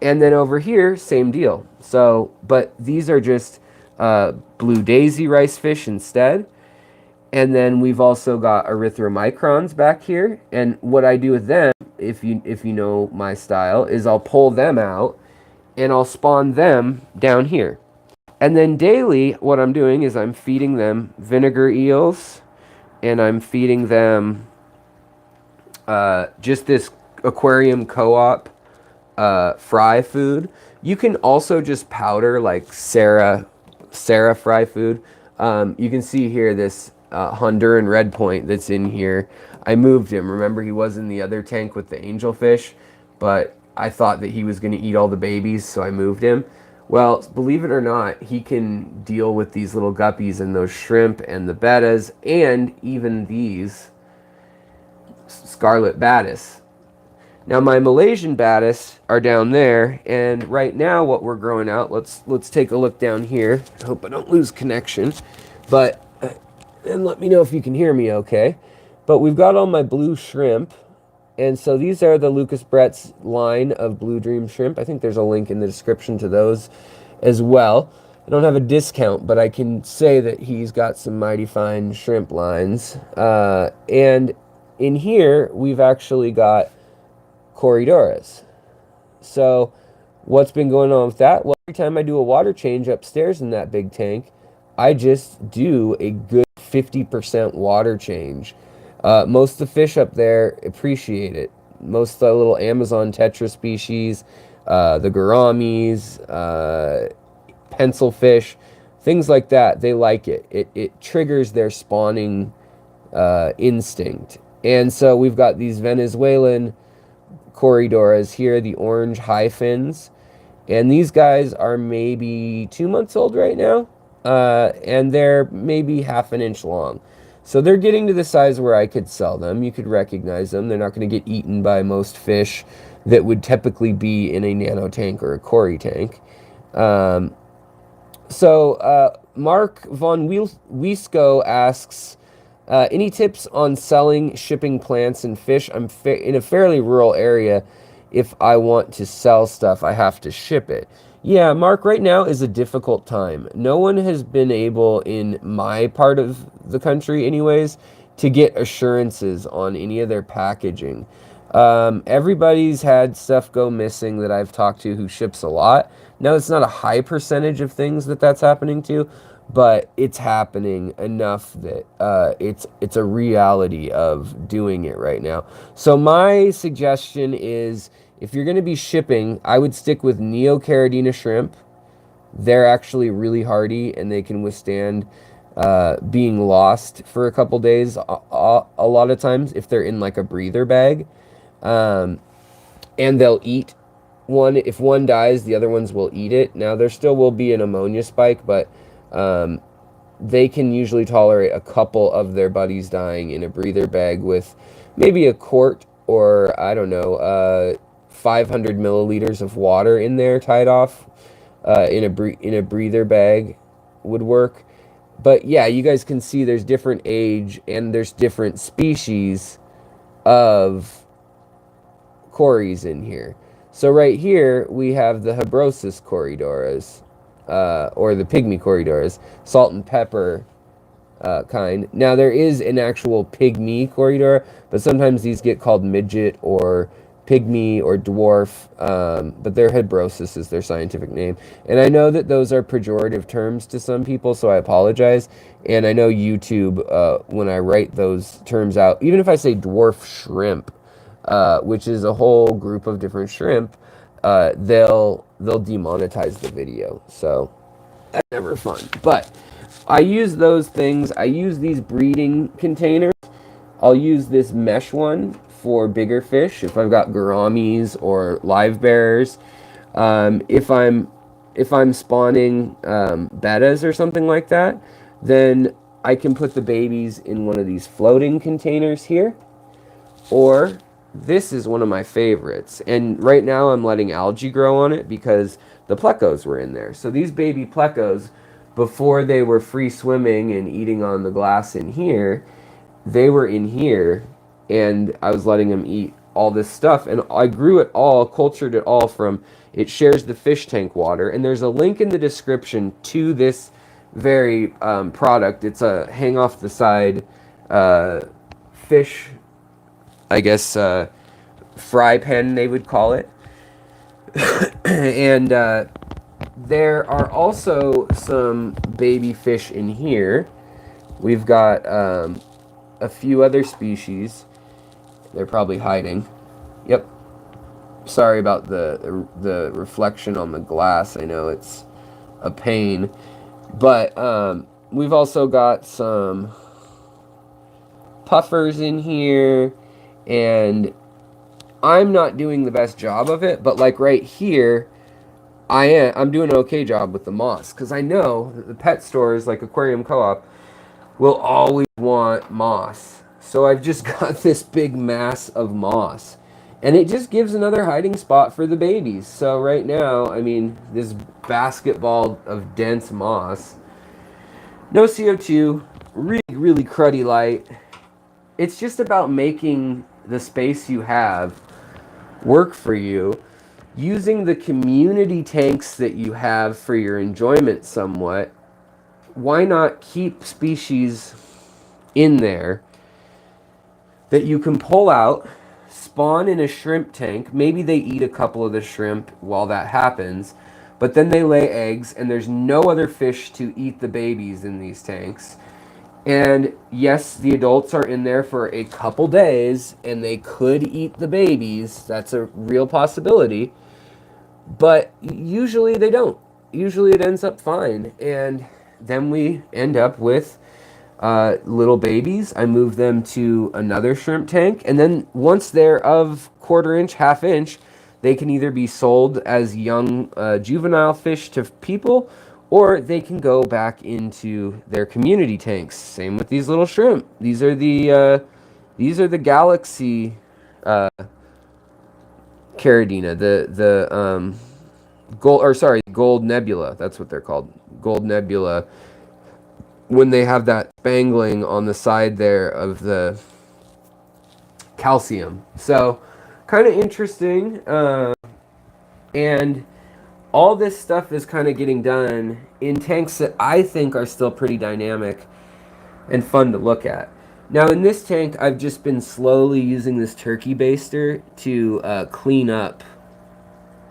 Speaker 1: And then over here, same deal. So, but these are just blue daisy rice fish instead. And then we've also got erythromicrons back here. And what I do with them, if you know my style, is I'll pull them out and I'll spawn them down here. And then daily, what I'm doing is I'm feeding them vinegar eels, and I'm feeding them just this Aquarium co-op fry food. You can also just powder like Sarah fry food. You can see here this Honduran red point that's in here. I moved him. Remember, he was in the other tank with the angelfish, but I thought that he was going to eat all the babies, so I moved him. Well, believe it or not, he can deal with these little guppies and those shrimp and the bettas and even these scarlet batis. Now my Malaysian batis are down there, and right now what we're growing out, let's take a look down here. I hope I don't lose connection, but and let me know if you can hear me okay. But we've got all my blue shrimp, and so these are the Lucas Brett's line of Blue Dream shrimp. I think there's a link in the description to those as well. I don't have a discount, but I can say that he's got some mighty fine shrimp lines. And in here, we've actually got Corydoras. So what's been going on with that? Well, every time I do a water change upstairs in that big tank, I just do a good 50% water change. Most of the fish up there appreciate it. Most of the little Amazon tetra species, the gouramis, pencil fish, things like that, they like it. It triggers their spawning instinct. And so we've got these Venezuelan Corydoras here, the orange high fins. And these guys are maybe 2 months old right now. And they're maybe half an inch long. So they're getting to the size where I could sell them. You could recognize them. They're not going to get eaten by most fish that would typically be in a nano tank or a Cory tank. Mark von Wiesco asks, any tips on selling, shipping plants and fish? I'm in a fairly rural area. If I want to sell stuff, I have to ship it. Yeah, Mark, right now is a difficult time. No one has been able, in my part of the country anyways, to get assurances on any of their packaging. Everybody's had stuff go missing that I've talked to who ships a lot. Now, it's not a high percentage of things that's happening to, but it's happening enough that it's a reality of doing it right now. So my suggestion is, if you're going to be shipping, I would stick with Neocaridina shrimp. They're actually really hardy, and they can withstand being lost for a couple days a lot of times if they're in like a breather bag. And they'll eat one. If one dies, the other ones will eat it. Now, there still will be an ammonia spike, but they can usually tolerate a couple of their buddies dying in a breather bag with maybe a quart or, I don't know, 500 milliliters of water in there tied off in a breather bag would work. But yeah, you guys can see there's different age and there's different species of Corys in here. So right here we have the Habrosus Corydoras, or the pygmy Corydoras, salt and pepper kind. Now there is an actual pygmy Corydora, but sometimes these get called midget or pygmy or dwarf, but their Habrosus is their scientific name. And I know that those are pejorative terms to some people, so I apologize. And I know YouTube, when I write those terms out, even if I say dwarf shrimp, which is a whole group of different shrimp, they'll demonetize the video. So that's never fun. But I use those things. I use these breeding containers. I'll use this mesh one for bigger fish if I've got gouramis or live bearers. If I'm spawning bettas or something like that, then I can put the babies in one of these floating containers here. Or this is one of my favorites, and right now I'm letting algae grow on it because the plecos were in there. So these baby plecos, before they were free swimming and eating on the glass in here, they were in here, and I was letting them eat all this stuff, and I grew it all, cultured it all from, it shares the fish tank water, and there's a link in the description to this very product. It's a hang off the side fish, I guess, fry pan, they would call it. And there are also some baby fish in here. We've got a few other species. They're probably hiding. Yep. Sorry about the reflection on the glass. I know it's a pain. But we've also got some puffers in here, and I'm not doing the best job of it, but like right here, I'm doing an okay job with the moss, because I know that the pet stores like Aquarium Co-op will always want moss. So I've just got this big mass of moss, and it just gives another hiding spot for the babies. So right now, I mean, this basketball of dense moss, no CO2, really, really cruddy light. It's just about making the space you have work for you, using the community tanks that you have for your enjoyment somewhat. Why not keep species in there that you can pull out, spawn in a shrimp tank? Maybe they eat a couple of the shrimp while that happens, but then they lay eggs, and there's no other fish to eat the babies in these tanks. And yes, the adults are in there for a couple days, and they could eat the babies. That's a real possibility. But usually they don't. Usually it ends up fine. And then we end up with little babies. I move them to another shrimp tank. And then once they're of quarter-inch, half-inch, they can either be sold as young juvenile fish to people, or they can go back into their community tanks. Same with these little shrimp. These are the Galaxy Caridina, the Gold Nebula. That's what they're called, Gold Nebula. When they have that spangling on the side there of the calcium, so kind of interesting. And all this stuff is kind of getting done in tanks that I think are still pretty dynamic and fun to look at. Now in this tank, I've just been slowly using this turkey baster to clean up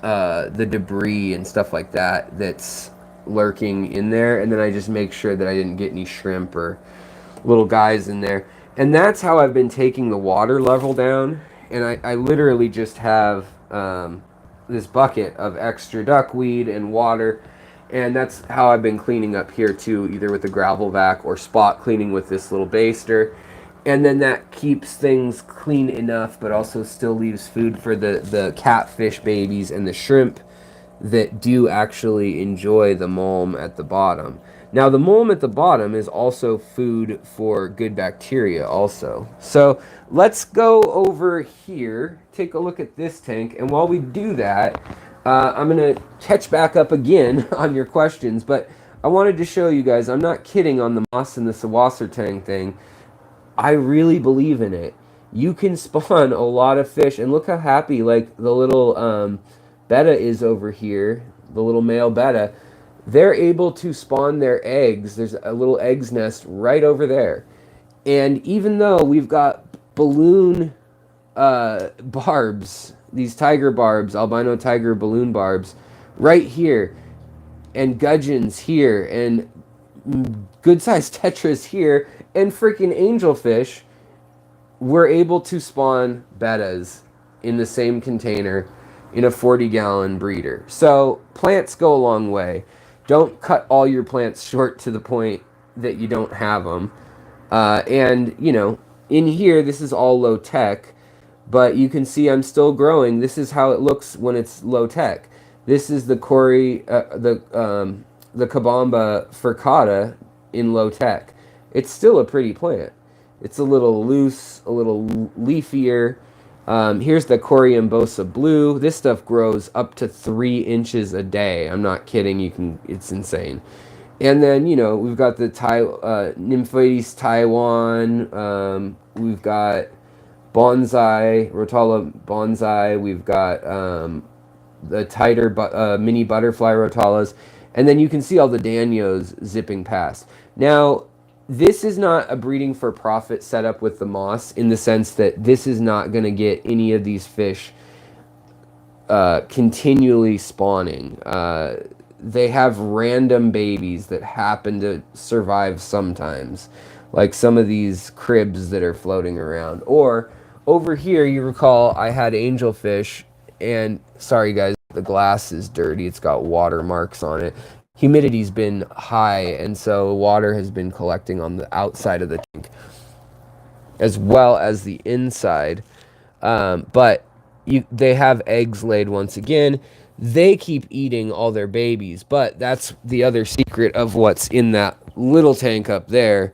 Speaker 1: the debris and stuff like that that's lurking in there, and then I just make sure that I didn't get any shrimp or little guys in there. And that's how I've been taking the water level down. And I literally just have this bucket of extra duckweed and water, and that's how I've been cleaning up here too, either with the gravel vac or spot cleaning with this little baster. And then that keeps things clean enough, but also still leaves food for the catfish babies and the shrimp that do actually enjoy the mulm at the bottom. Now the mulm at the bottom is also food for good bacteria also. So let's go over here, take a look at this tank, and while we do that, I'm going to catch back up again on your questions, but I wanted to show you guys, I'm not kidding on the moss and the Sawasser tank thing. I really believe in it. You can spawn a lot of fish, and look how happy like the little betta is over here, the little male betta. They're able to spawn their eggs. There's a little eggs nest right over there. And even though we've got balloon barbs, these tiger barbs, albino tiger balloon barbs, right here, and gudgeons here, and good-sized tetras here, and freaking angelfish, we're able to spawn bettas in the same container in a 40-gallon breeder. So plants go a long way. Don't cut all your plants short to the point that you don't have them. And, you know, in here, this is all low tech, but you can see I'm still growing. This is how it looks when it's low tech. This is the the Cabamba furcata in low tech. It's still a pretty plant. It's a little loose, a little leafier. Here's the Aquarium Bosa Blue. This stuff grows up to 3 inches a day. I'm not kidding. It's insane. And then, you know, we've got the Nymphoides Taiwan. We've got bonsai, Rotala bonsai. We've got the tighter mini butterfly Rotalas. And then you can see all the Danios zipping past. Now, this is not a breeding for profit setup with the moss, in the sense that this is not going to get any of these fish continually spawning. They have random babies that happen to survive sometimes, like some of these cribs that are floating around. Or over here, you recall I had angelfish, and sorry guys, the glass is dirty. It's got water marks on it. Humidity's been high, and so water has been collecting on the outside of the tank as well as the inside. But they have eggs laid once again. They keep eating all their babies, but that's the other secret of what's in that little tank up there.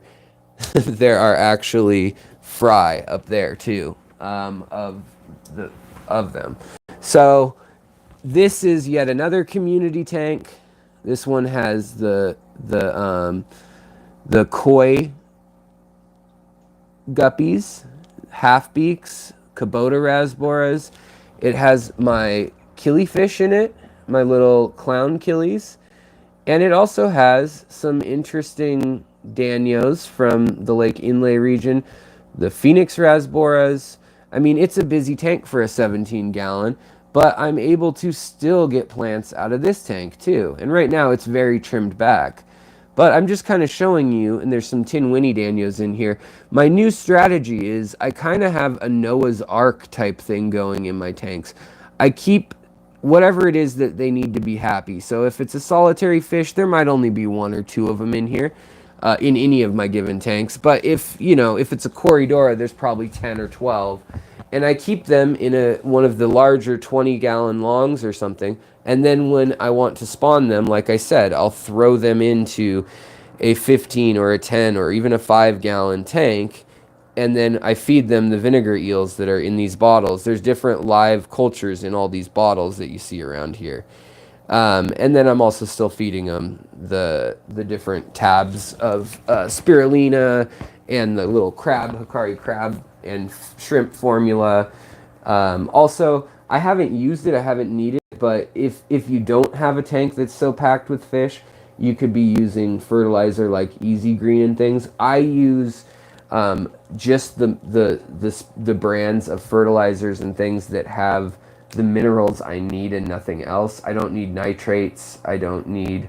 Speaker 1: There are actually fry up there too, of them. So this is yet another community tank. This one has the koi guppies, half beaks, Kubota rasboras. It has my killifish in it, my little clown killies, and it also has some interesting Danios from the Lake Inlet region, the Phoenix rasboras. I mean, it's a busy tank for a 17-gallon, but I'm able to still get plants out of this tank too. And right now it's very trimmed back. But I'm just kind of showing you, and there's some Tin Winnie Danios in here. My new strategy is I kind of have a Noah's Ark type thing going in my tanks. I keep whatever it is that they need to be happy. So if it's a solitary fish, there might only be 1 or 2 of them in here, in any of my given tanks. But if, you know, if it's a Corridora, there's probably 10 or 12. And I keep them in one of the larger 20-gallon longs or something. And then when I want to spawn them, like I said, I'll throw them into a 15 or a 10 or even a 5-gallon tank. And then I feed them the vinegar eels that are in these bottles. There's different live cultures in all these bottles that you see around here. And then I'm also still feeding them the different tabs of spirulina and the little crab, Hikari crab and shrimp formula. Also, I haven't used it, I haven't needed it, but if you don't have a tank that's so packed with fish, you could be using fertilizer like Easy Green and things. I use just the brands of fertilizers and things that have the minerals I need and nothing else. I don't need nitrates. I don't need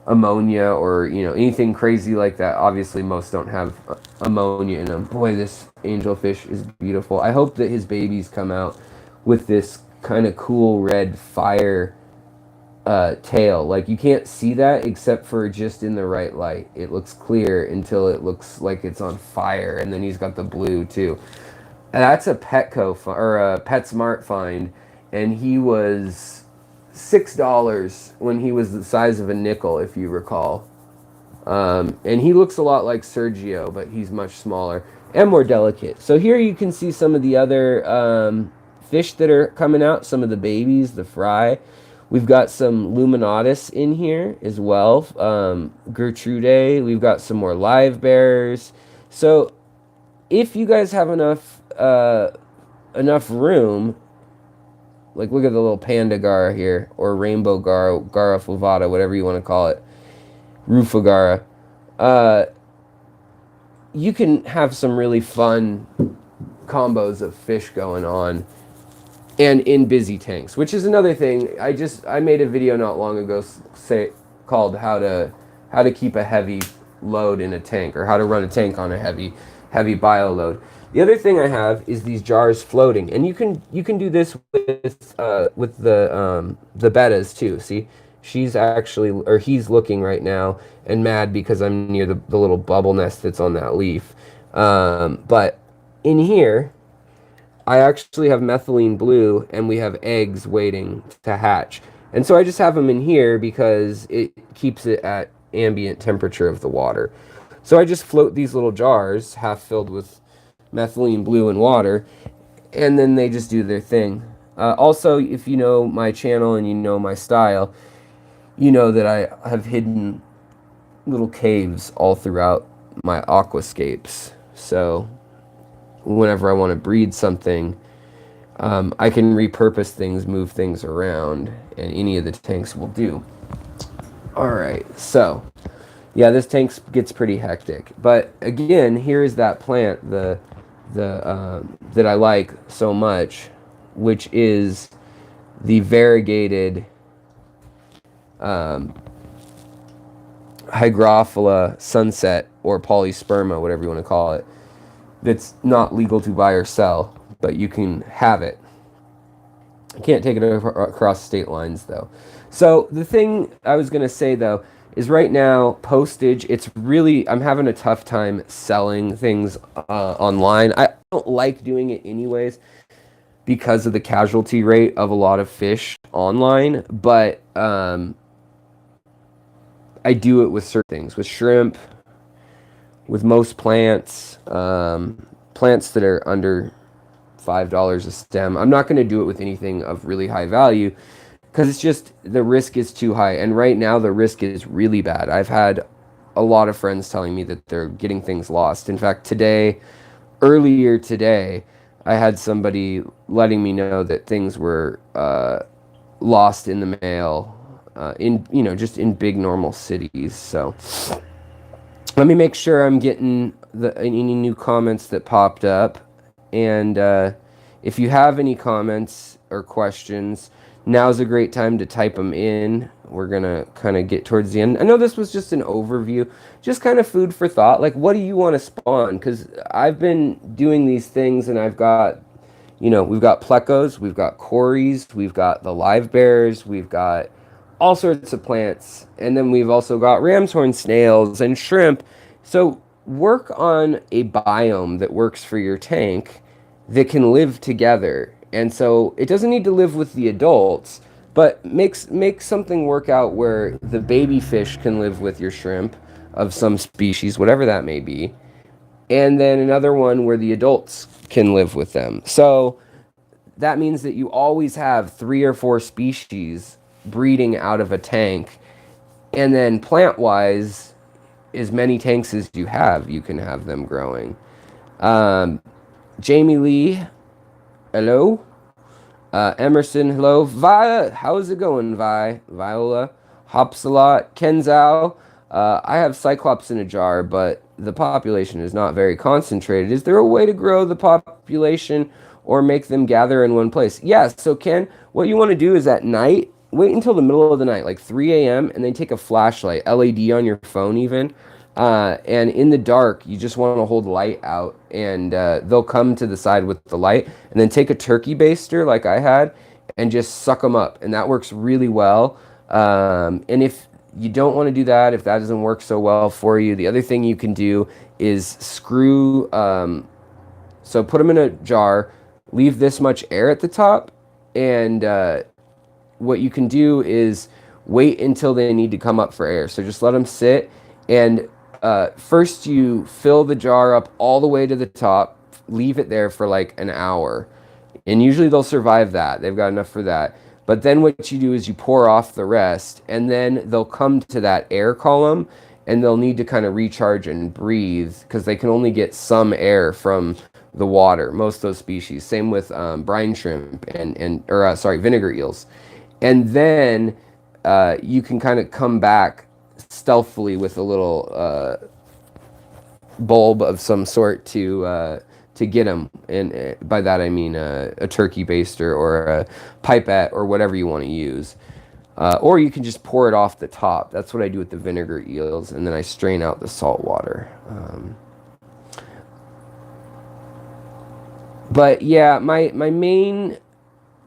Speaker 1: ammonia or, you know, anything crazy like that. Obviously, most don't have ammonia in them. Boy, this angelfish is beautiful. I hope that his babies come out with this kind of cool red fire tail. Like, you can't see that except for just in the right light. It looks clear until it looks like it's on fire, and then he's got the blue too. And that's a Petco or a PetSmart find, and he was $6 when he was the size of a nickel, if you recall. And he looks a lot like Sergio, but he's much smaller and more delicate. So here you can see some of the other fish that are coming out, some of the babies, the fry. We've got some Luminatus in here as well, Gertrude. We've got some more live bearers. So if you guys have enough room, like look at the little panda gara here, or rainbow gara, gara flavata, whatever you want to call it, rufagara. You can have some really fun combos of fish going on, and in busy tanks, which is another thing. I made a video not long ago called how to keep a heavy load in a tank, or how to run a tank on a heavy bio load. The other thing I have is these jars floating, and you can do this with the bettas too. See, she's actually, or he's looking right now and mad because I'm near the little bubble nest that's on that leaf. But in here, I actually have methylene blue, and we have eggs waiting to hatch. And so I just have them in here because it keeps it at ambient temperature of the water. So I just float these little jars half filled with methylene blue and water, and then they just do their thing. Also, if you know my channel and you know my style, you know that I have hidden little caves all throughout my aquascapes. So whenever I want to breed something, I can repurpose things, move things around, and any of the tanks will do. All right, so yeah, this tank gets pretty hectic. But again, here's that plant that I like so much, which is the variegated Hygrophila sunset, or polysperma, whatever you want to call it. That's not legal to buy or sell, but you can have it. You can't take it across state lines, though. So the thing I was going to say, though, is right now, postage, it's really, I'm having a tough time selling things online. I don't like doing it anyways because of the casualty rate of a lot of fish online, but I do it with certain things, with shrimp, with most plants, plants that are under $5 a stem. I'm not going to do it with anything of really high value because it's just the risk is too high. And right now the risk is really bad. I've had a lot of friends telling me that they're getting things lost. In fact, earlier today, I had somebody letting me know that things were lost in the mail just in big normal cities. So let me make sure I'm getting any new comments that popped up. And if you have any comments or questions, now's a great time to type them in. We're going to kind of get towards the end. I know this was just an overview, just kind of food for thought. Like, what do you want to spawn? Because I've been doing these things, and I've got, we've got plecos, we've got cories, we've got the live bears, we've got all sorts of plants. And then we've also got ram's horn snails and shrimp. So work on a biome that works for your tank that can live together. And so it doesn't need to live with the adults, but make something work out where the baby fish can live with your shrimp of some species, whatever that may be. And then another one where the adults can live with them. So that means that you always have 3 or 4 species breeding out of a tank. And then plant-wise, as many tanks as you can have them growing. Jamie Lee, hello. Emerson, hello. Vi, how's it going, Vi? Viola, hops a lot. Kenzao, I have Cyclops in a jar, but the population is not very concentrated. Is there a way to grow the population or make them gather in one place? Yes, so Ken, what you want to do is at night, wait until the middle of the night, like 3 a.m., and then take a flashlight, LED on your phone even, and in the dark, you just want to hold light out, and they'll come to the side with the light, and then take a turkey baster like I had, and just suck them up, and that works really well. And if you don't want to do that, if that doesn't work so well for you, the other thing you can do is screw, so put them in a jar, leave this much air at the top, and what you can do is wait until they need to come up for air. So just let them sit, and first you fill the jar up all the way to the top, leave it there for like an hour, and usually they'll survive that. They've got enough for that. But then what you do is you pour off the rest, and then they'll come to that air column, and they'll need to kind of recharge and breathe because they can only get some air from the water, most of those species. Same with brine shrimp or vinegar eels. And then you can kind of come back stealthily with a little bulb of some sort to get them. And by that I mean a turkey baster or a pipette or whatever you want to use. Or you can just pour it off the top. That's what I do with the vinegar eels, and then I strain out the salt water. But yeah, my main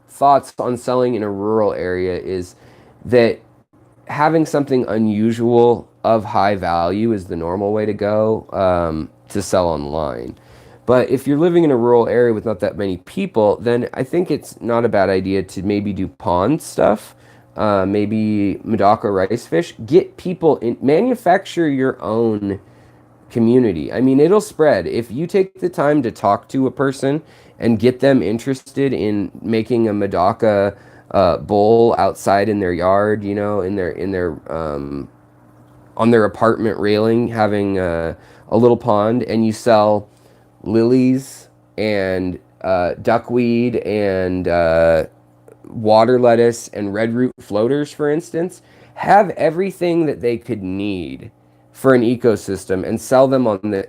Speaker 1: thoughts on selling in a rural area is that having something unusual of high value is the normal way to go to sell online. But if you're living in a rural area with not that many people, then I think it's not a bad idea to maybe do pond stuff, maybe Medaka rice fish. Get people in, manufacture your own community. I mean, it'll spread. If you take the time to talk to a person and get them interested in making a Medaka bowl outside in their yard, in their on their apartment railing, having a little pond, and you sell lilies and duckweed and water lettuce and red root floaters, for instance, have everything that they could need for an ecosystem and sell them on the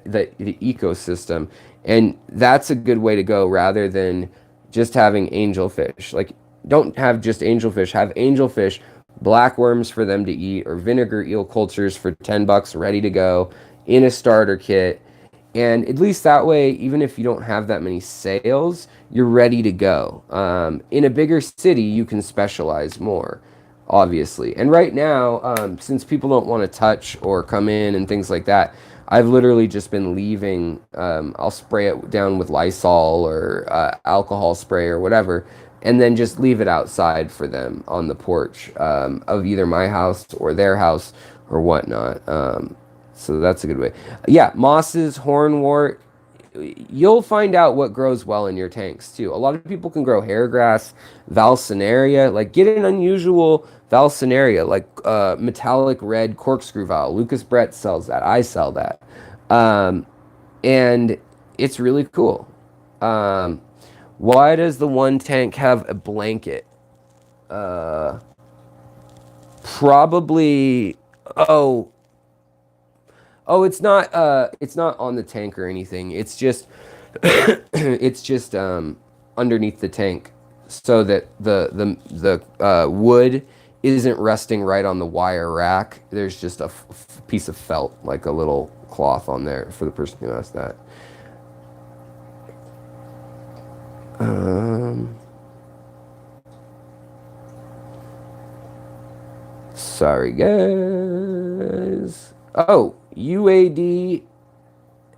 Speaker 1: ecosystem. And that's a good way to go rather than just having angelfish. Like, don't have just angelfish, have angelfish, blackworms for them to eat, or vinegar eel cultures for $10 ready to go in a starter kit. And at least that way, even if you don't have that many sales, you're ready to go. In a bigger city, you can specialize more, obviously. And right now, since people don't want to touch or come in and things like that, I've literally just been leaving. I'll spray it down with Lysol or alcohol spray or whatever, and then just leave it outside for them on the porch of either my house or their house or whatnot. So that's a good way. Yeah, mosses, hornwort. You'll find out what grows well in your tanks too. A lot of people can grow hairgrass, valsinaria. Like, get an unusual valsinaria, like metallic red corkscrew val. Lucas Brett sells that. I sell that. And it's really cool. Why does the one tank have a blanket? Probably. Oh, it's not on the tank or anything. It's just it's just underneath the tank so that the wood isn't resting right on the wire rack. There's just a piece of felt, like a little cloth on there for the person who asked that. Sorry, guys. Oh, UAD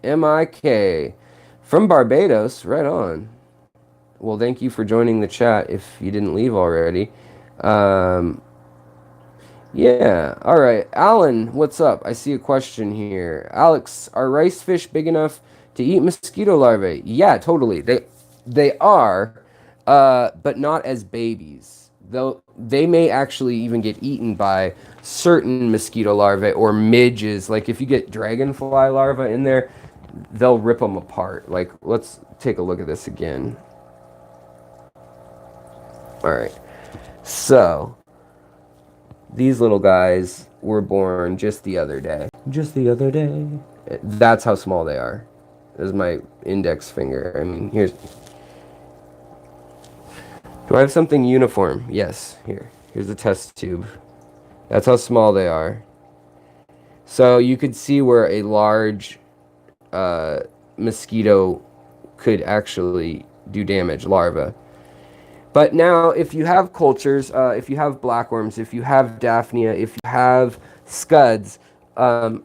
Speaker 1: MIK from Barbados. Right on. Well, thank you for joining the chat if you didn't leave already. Yeah, all right. Alan, what's up? I see a question here. Alex, are rice fish big enough to eat mosquito larvae? Yeah, totally. They are, but not as babies. Though they may actually even get eaten by certain mosquito larvae or midges. Like, if you get dragonfly larvae in there, they'll rip them apart. Like, let's take a look at this again. All right. So, these little guys were born just the other day. Just the other day. That's how small they are. This is my index finger. I mean, here's... Do I have something uniform? Yes. Here's the test tube. That's how small they are. So you could see where a large mosquito could actually do damage, larvae. But now, if you have cultures, if you have blackworms, if you have Daphnia, if you have scuds,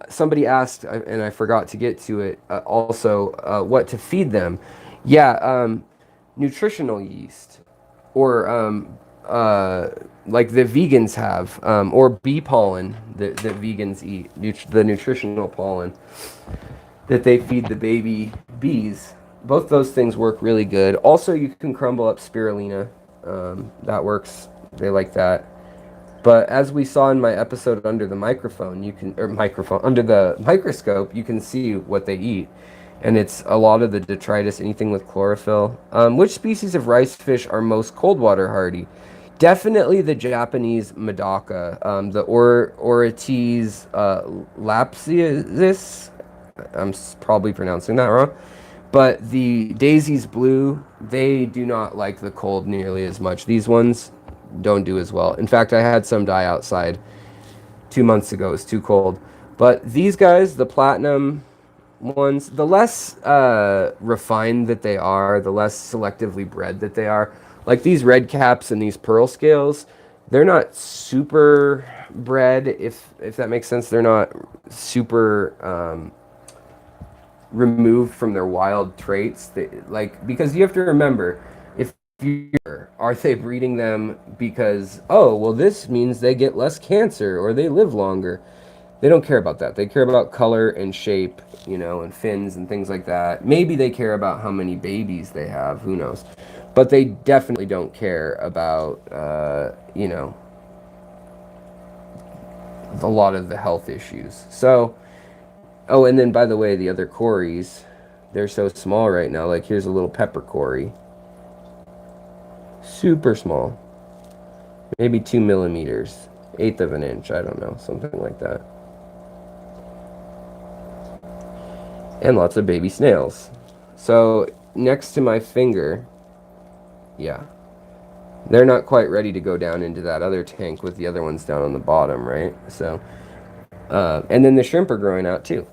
Speaker 1: somebody asked, and I forgot to get to it, also, what to feed them. Yeah, nutritional yeast. Or like the vegans have, or bee pollen that vegans eat, the nutritional pollen that they feed the baby bees. Both those things work really good. Also, you can crumble up spirulina. That works. They like that. But as we saw in my episode under the microphone, under the microscope, you can see what they eat. And it's a lot of the detritus, anything with chlorophyll. Which species of rice fish are most cold water hardy? Definitely the Japanese Medaka, the Orites lapsius. I'm probably pronouncing that wrong. But the Daisy's blue, they do not like the cold nearly as much. These ones don't do as well. In fact, I had some die outside 2 months ago. It was too cold. But these guys, the platinum ones, the less refined that they are, the less selectively bred that they are. Like these red caps and these pearl scales, they're not super bred, if that makes sense. They're not super removed from their wild traits. Because you have to remember, are they breeding them because, oh, well, this means they get less cancer or they live longer? They don't care about that. They care about color and shape, and fins and things like that. Maybe they care about how many babies they have. Who knows? But they definitely don't care about, a lot of the health issues. So, oh, and then by the way, the other cories, they're so small right now. Like here's a little pepper cory. Super small. Maybe 2 millimeters. 1/8 of an inch. I don't know. Something like that. And lots of baby snails. So next to my finger, yeah. They're not quite ready to go down into that other tank with the other ones down on the bottom, right? So, and then the shrimp are growing out too.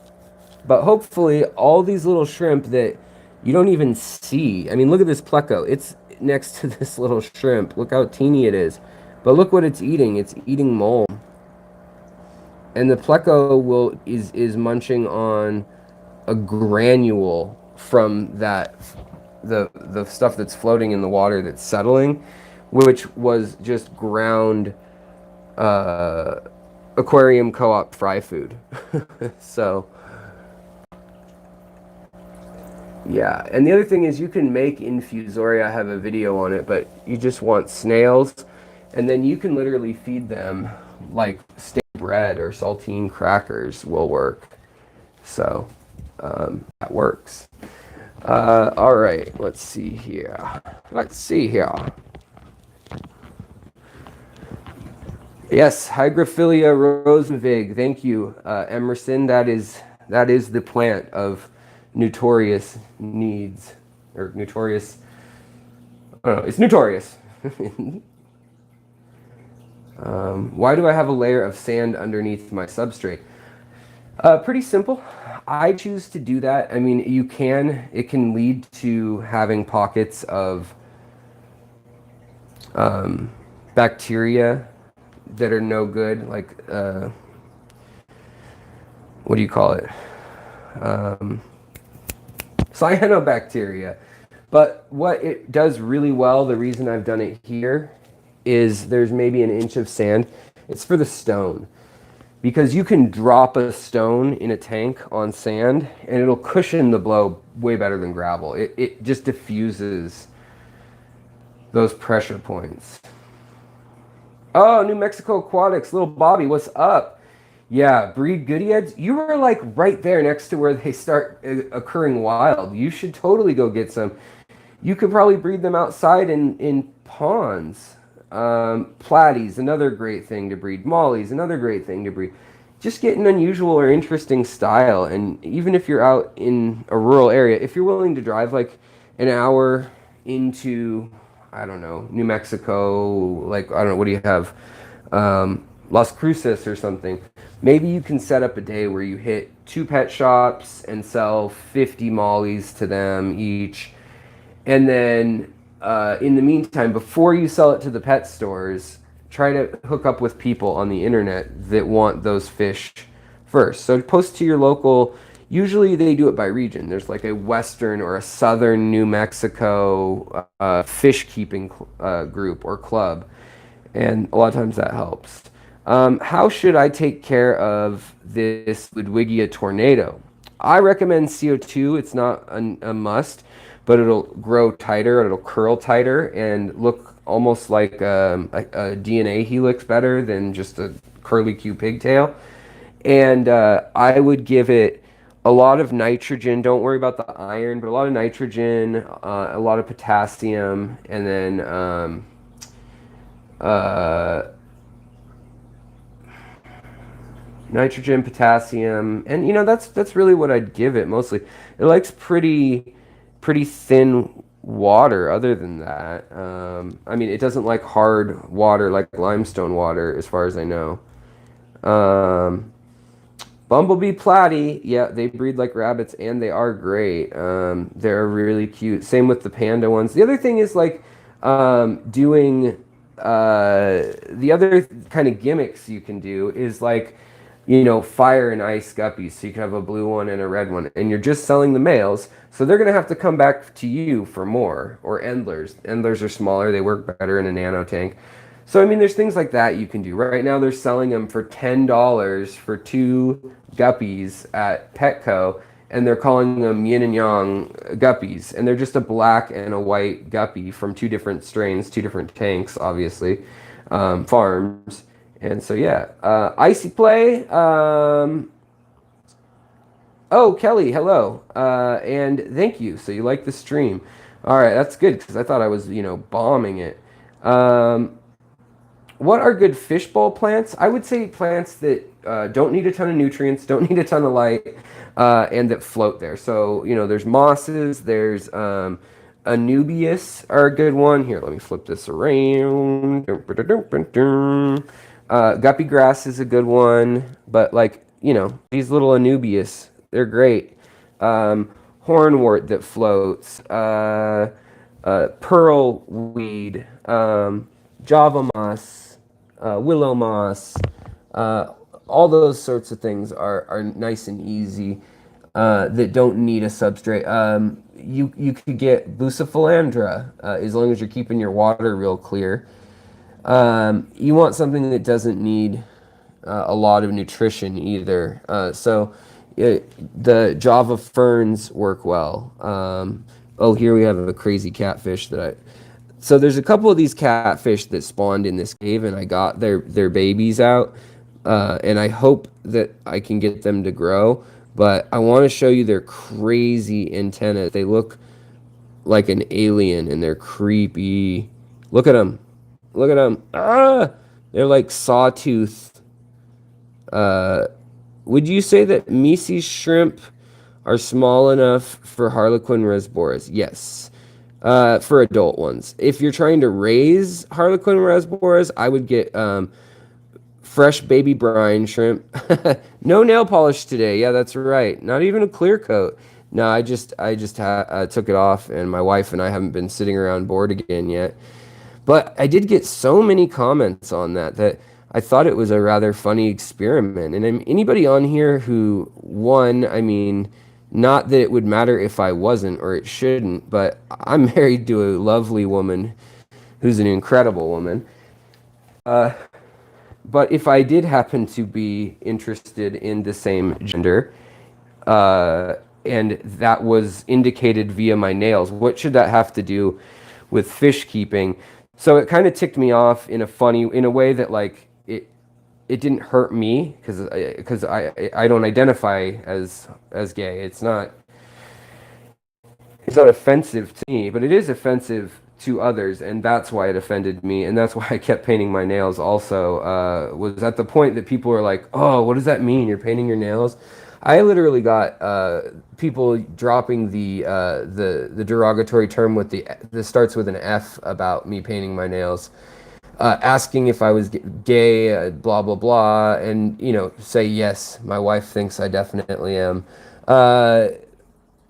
Speaker 1: But hopefully all these little shrimp that you don't even see. I mean, look at this pleco. It's next to this little shrimp. Look how teeny it is. But look what it's eating. It's eating mold. And the pleco is munching on a granule from that the stuff that's floating in the water that's settling, which was just ground aquarium co-op fry food. So yeah, and the other thing is you can make infusoria. I have a video on it, but you just want snails, and then you can literally feed them like stale bread or saltine crackers will work. So that works. All right, let's see here. Yes, Hygrophila rosenvig. Thank you, Emerson. That is the plant of notorious needs, or notorious. I don't know. It's notorious. Why do I have a layer of sand underneath my substrate? Pretty simple. I choose to do that. I mean, it can lead to having pockets of bacteria that are no good, like, what do you call it? Cyanobacteria. But what it does really well, the reason I've done it here, is there's maybe 1 inch of sand. It's for the stone. Because you can drop a stone in a tank on sand, and it'll cushion the blow way better than gravel. It just diffuses those pressure points. Oh, New Mexico Aquatics, little Bobby, what's up? Yeah, breed goody eggs. You were like right there next to where they start occurring wild. You should totally go get some. You could probably breed them outside in ponds. Platies, another great thing to breed. Mollies, another great thing to breed. Just get an unusual or interesting style. And even if you're out in a rural area, if you're willing to drive like an hour into, I don't know, New Mexico, like, I don't know, what do you have? Las Cruces or something. Maybe you can set up a day where you hit 2 pet shops and sell 50 mollies to them each. And then in the meantime, before you sell it to the pet stores, try to hook up with people on the internet that want those fish first. So post to your local, usually they do it by region. There's like a western or a southern New Mexico fish keeping group or club. And a lot of times that helps. How should I take care of this Ludwigia tornado? I recommend CO2. It's not a must, but it'll grow tighter, it'll curl tighter, and look almost like a DNA helix better than just a curly-Q pigtail. And I would give it a lot of nitrogen. Don't worry about the iron, but a lot of nitrogen, a lot of potassium, and then nitrogen, potassium, and that's really what I'd give it mostly. It likes pretty thin water. Other than that, I mean, it doesn't like hard water like limestone water, as far as I know. Bumblebee platy, yeah, they breed like rabbits and they are great. They're really cute. Same with the panda ones. The other thing is like doing the other kind of gimmicks you can do is like, fire and ice guppies. So you can have a blue one and a red one, and you're just selling the males. So they're going to have to come back to you for more. Or endlers. Endlers are smaller. They work better in a nano tank. So, I mean, there's things like that you can do. Right now, they're selling them for $10 for 2 guppies at Petco, and they're calling them yin and yang guppies. And they're just a black and a white guppy from 2 different strains, 2 different tanks, obviously, farms. And so, yeah, Icy Play. Oh, Kelly, hello. And thank you. So you like the stream. All right, that's good because I thought I was, bombing it. Um, what are good fishbowl plants? I would say plants that don't need a ton of nutrients, don't need a ton of light, and that float there. So, there's mosses, there's Anubias are a good one. Here, let me flip this around. Guppy grass is a good one, but like, these little Anubias, they're great. Hornwort that floats, pearl weed, Java moss, willow moss, all those sorts of things are nice and easy that don't need a substrate. You could get Bucephalandra as long as you're keeping your water real clear. You want something that doesn't need a lot of nutrition either. The Java ferns work well. Oh, here we have a crazy catfish So there's a couple of these catfish that spawned in this cave, and I got their babies out, and I hope that I can get them to grow. But I want to show you their crazy antennas. They look like an alien, and they're creepy. Look at them. Look at them. Ah! They're like sawtooth. Would you say that Misi shrimp are small enough for Harlequin rasboras? Yes. For adult ones. If you're trying to raise Harlequin rasboras, I would get fresh baby brine shrimp. No nail polish today. Yeah, that's right. Not even a clear coat. No, I just took it off, and my wife and I haven't been sitting around bored again yet. But I did get so many comments on that I thought it was a rather funny experiment. And anybody on here who won, I mean, not that it would matter if I wasn't or it shouldn't, but I'm married to a lovely woman who's an incredible woman. But if I did happen to be interested in the same gender, and that was indicated via my nails, what should that have to do with fish keeping? So it kind of ticked me off in a way that like it didn't hurt me because I don't identify as gay. It's not offensive to me, but it is offensive to others, and that's why it offended me, and that's why I kept painting my nails. Also, was at the point that people were like, "Oh, what does that mean? You're painting your nails?" I literally got people dropping the derogatory term with that starts with an F about me painting my nails, asking if I was gay, blah blah blah, and say yes, my wife thinks I definitely am.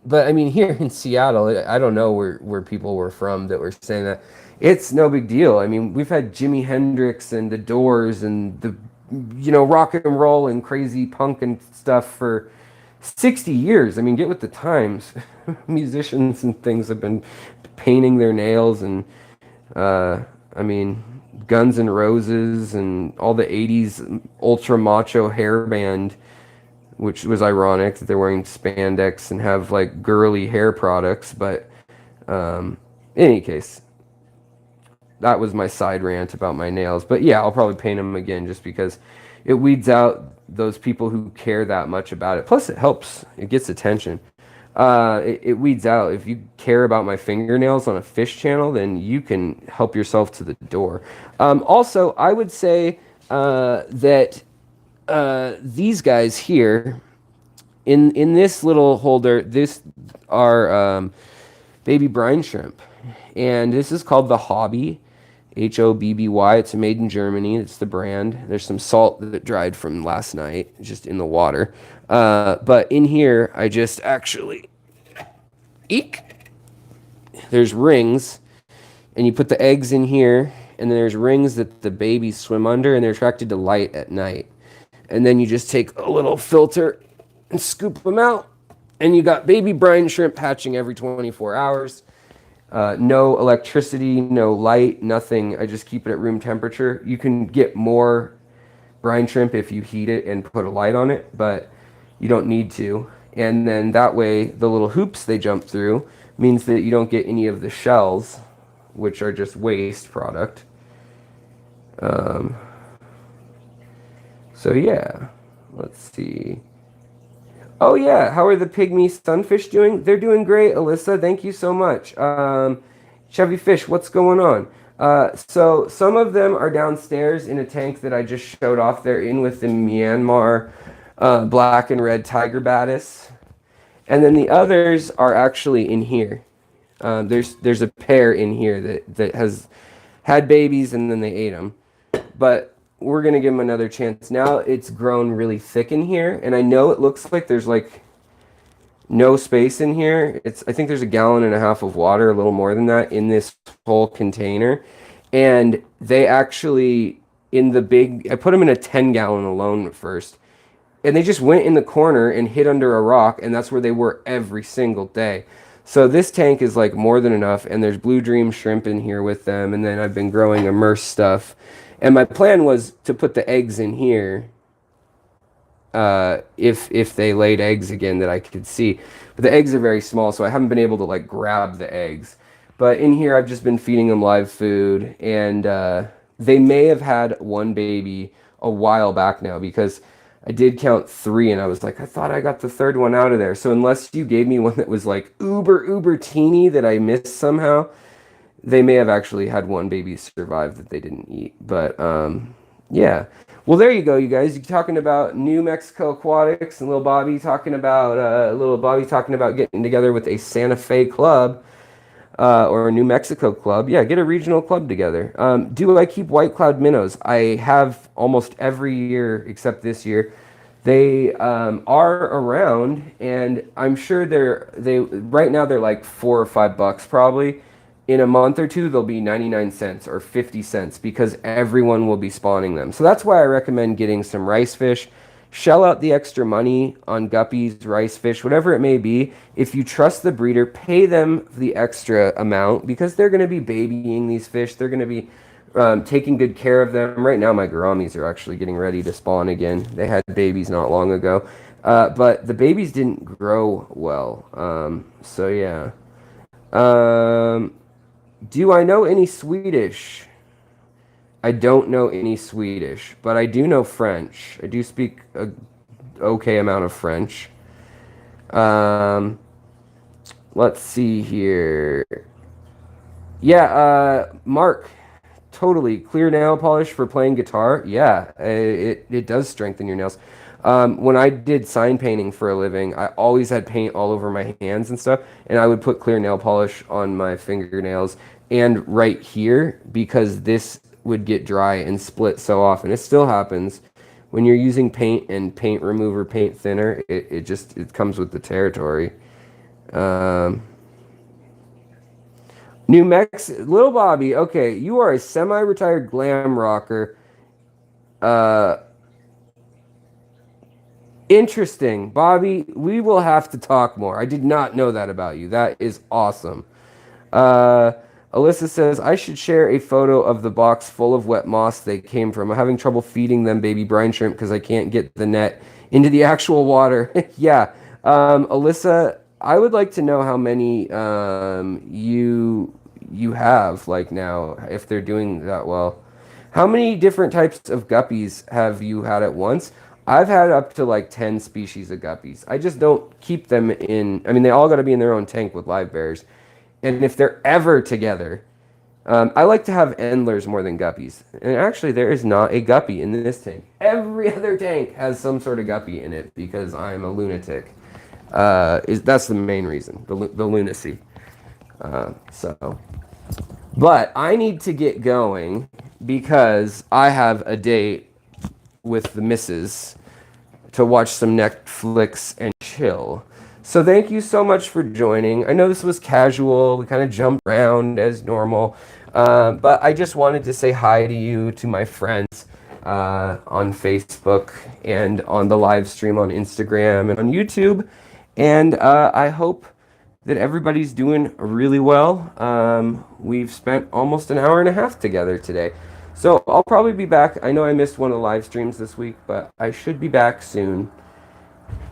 Speaker 1: But I mean, here in Seattle, I don't know where people were from that were saying that. It's no big deal. I mean, we've had Jimi Hendrix and the Doors and the rock and roll and crazy punk and stuff for 60 years. I mean, get with the times. Musicians and things have been painting their nails, and I mean, Guns N' Roses and all the 80s ultra macho hair band, which was ironic that they're wearing spandex and have like girly hair products. But in any case, that was my side rant about my nails. But yeah, I'll probably paint them again just because it weeds out those people who care that much about it. Plus, it helps. It gets attention. It weeds out. If you care about my fingernails on a fish channel, then you can help yourself to the door. Also, I would say that these guys here, in this little holder, this are baby brine shrimp. And this is called the Hobby. Hobby. It's made in Germany. It's the brand. There's some salt that dried from last night just in the water. But in here, I just actually, eek. There's rings, and you put the eggs in here, and then there's rings that the babies swim under, and they're attracted to light at night. And then you just take a little filter and scoop them out, and you got baby brine shrimp hatching every 24 hours. No electricity, no light, nothing. I just keep it at room temperature. You can get more brine shrimp if you heat it and put a light on it, but you don't need to. And then that way, the little hoops they jump through means that you don't get any of the shells, which are just waste product. So yeah, let's see. Oh yeah, how are the pygmy sunfish doing? They're doing great, Alyssa. Thank you so much. Chevy Fish, what's going on? So some of them are downstairs in a tank that I just showed off. They're in with the Myanmar black and red tiger batis, and then the others are actually in here. There's a pair in here that has had babies and then they ate them, but we're gonna give them another chance. Now it's grown really thick in here, and I know it looks like there's like no space in here. I think there's a gallon and a half of water, a little more than that, in this whole container. And they actually, I put them in a 10-gallon alone at first. And they just went in the corner and hid under a rock, and that's where they were every single day. So this tank is like more than enough, and there's Blue Dream shrimp in here with them, and then I've been growing immerse stuff. And my plan was to put the eggs in here if they laid eggs again that I could see. But the eggs are very small, so I haven't been able to like grab the eggs. But in here, I've just been feeding them live food, and they may have had one baby a while back now, because I did count 3, and I was like, I thought I got the 3rd one out of there. So unless you gave me one that was like uber teeny that I missed somehow, they may have actually had one baby survive that they didn't eat. But yeah. Well, there you go, you guys. You're talking about New Mexico Aquatics, and little Bobby talking about getting together with a Santa Fe club. Or a New Mexico club. Yeah, get a regional club together. Do I keep white cloud minnows? I have almost every year except this year. They are around, and I'm sure right now they're like $4 or $5 probably. In a month or two, they'll be 99 cents or 50 cents because everyone will be spawning them. So that's why I recommend getting some rice fish. Shell out the extra money on guppies, rice fish, whatever it may be. If you trust the breeder, pay them the extra amount, because they're going to be babying these fish. They're going to be taking good care of them. Right now, my gouramis are actually getting ready to spawn again. They had babies not long ago. But the babies didn't grow well. So, yeah. Do I know any Swedish? I don't know any Swedish, but I do know French. I do speak a okay amount of French. Let's see here. Yeah, Mark, totally. Clear nail polish for playing guitar. Yeah, it does strengthen your nails. When I did sign painting for a living, I always had paint all over my hands and stuff, and I would put clear nail polish on my fingernails and right here, because this would get dry and split so often. It still happens when you're using paint and paint remover, paint thinner. It comes with the territory. New Mexico, little Bobby. Okay, you are a semi-retired glam rocker. Interesting, Bobby. We will have to talk more. I did not know that about you. That is awesome. Alyssa says, I should share a photo of the box full of wet moss they came from. I'm having trouble feeding them baby brine shrimp because I can't get the net into the actual water. Yeah. Alyssa, I would like to know how many you have, like, now, if they're doing that well. How many different types of guppies have you had at once? I've had up to like 10 species of guppies. I just don't keep them in. I mean, they all got to be in their own tank with live bears. And if they're ever together, I like to have endlers more than guppies. And actually, there is not a guppy in this tank. Every other tank has some sort of guppy in it because I'm a lunatic. That's the main reason, the lunacy. But I need to get going because I have a date with the missus to watch some Netflix and chill. So thank you so much for joining. I know this was casual. We kind of jumped around as normal. But I just wanted to say hi to you, to my friends on Facebook and on the live stream on Instagram and on YouTube. And I hope that everybody's doing really well. We've spent almost an hour and a half together today. So I'll probably be back. I know I missed one of the live streams this week, but I should be back soon.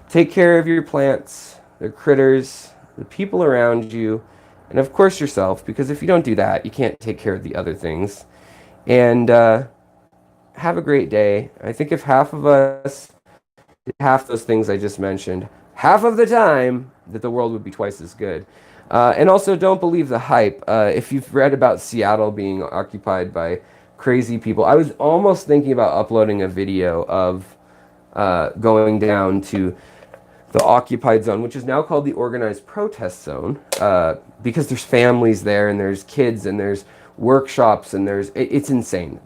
Speaker 1: Take care of your plants, the critters, the people around you, and of course yourself, because if you don't do that, you can't take care of the other things. And have a great day. I think if half of us did half those things I just mentioned, half of the time, that the world would be twice as good. And also, don't believe the hype. If you've read about Seattle being occupied by crazy people, I was almost thinking about uploading a video of going down to the occupied zone, which is now called the organized protest zone, because there's families there and there's kids and there's workshops and it's insane.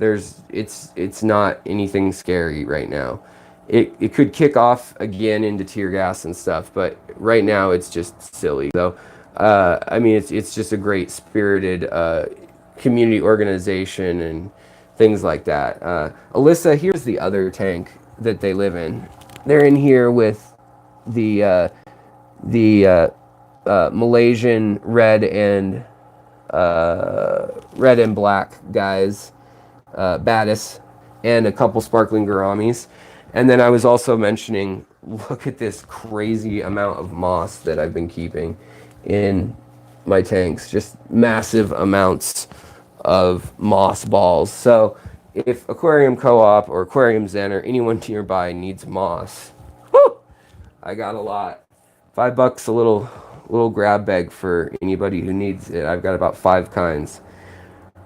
Speaker 1: It's not anything scary right now. It could kick off again into tear gas and stuff, but right now it's just silly. So, I mean, it's just a great spirited community organization and things like that. Alyssa, here's the other tank that they live in. They're in here with the Malaysian red and black guys, Battis, and a couple sparkling gouramis. And then I was also mentioning, look at this crazy amount of moss that I've been keeping in my tanks, just massive amounts of moss balls. So if Aquarium Co-op or Aquarium Zen or anyone nearby needs moss, whoo, I got a lot. $5 a little grab bag for anybody who needs it. I've got about 5 kinds.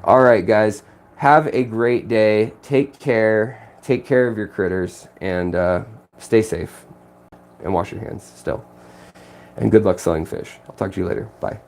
Speaker 1: All right, guys, have a great day. Take care of your critters, and stay safe and wash your hands still. And good luck selling fish. I'll talk to you later. Bye.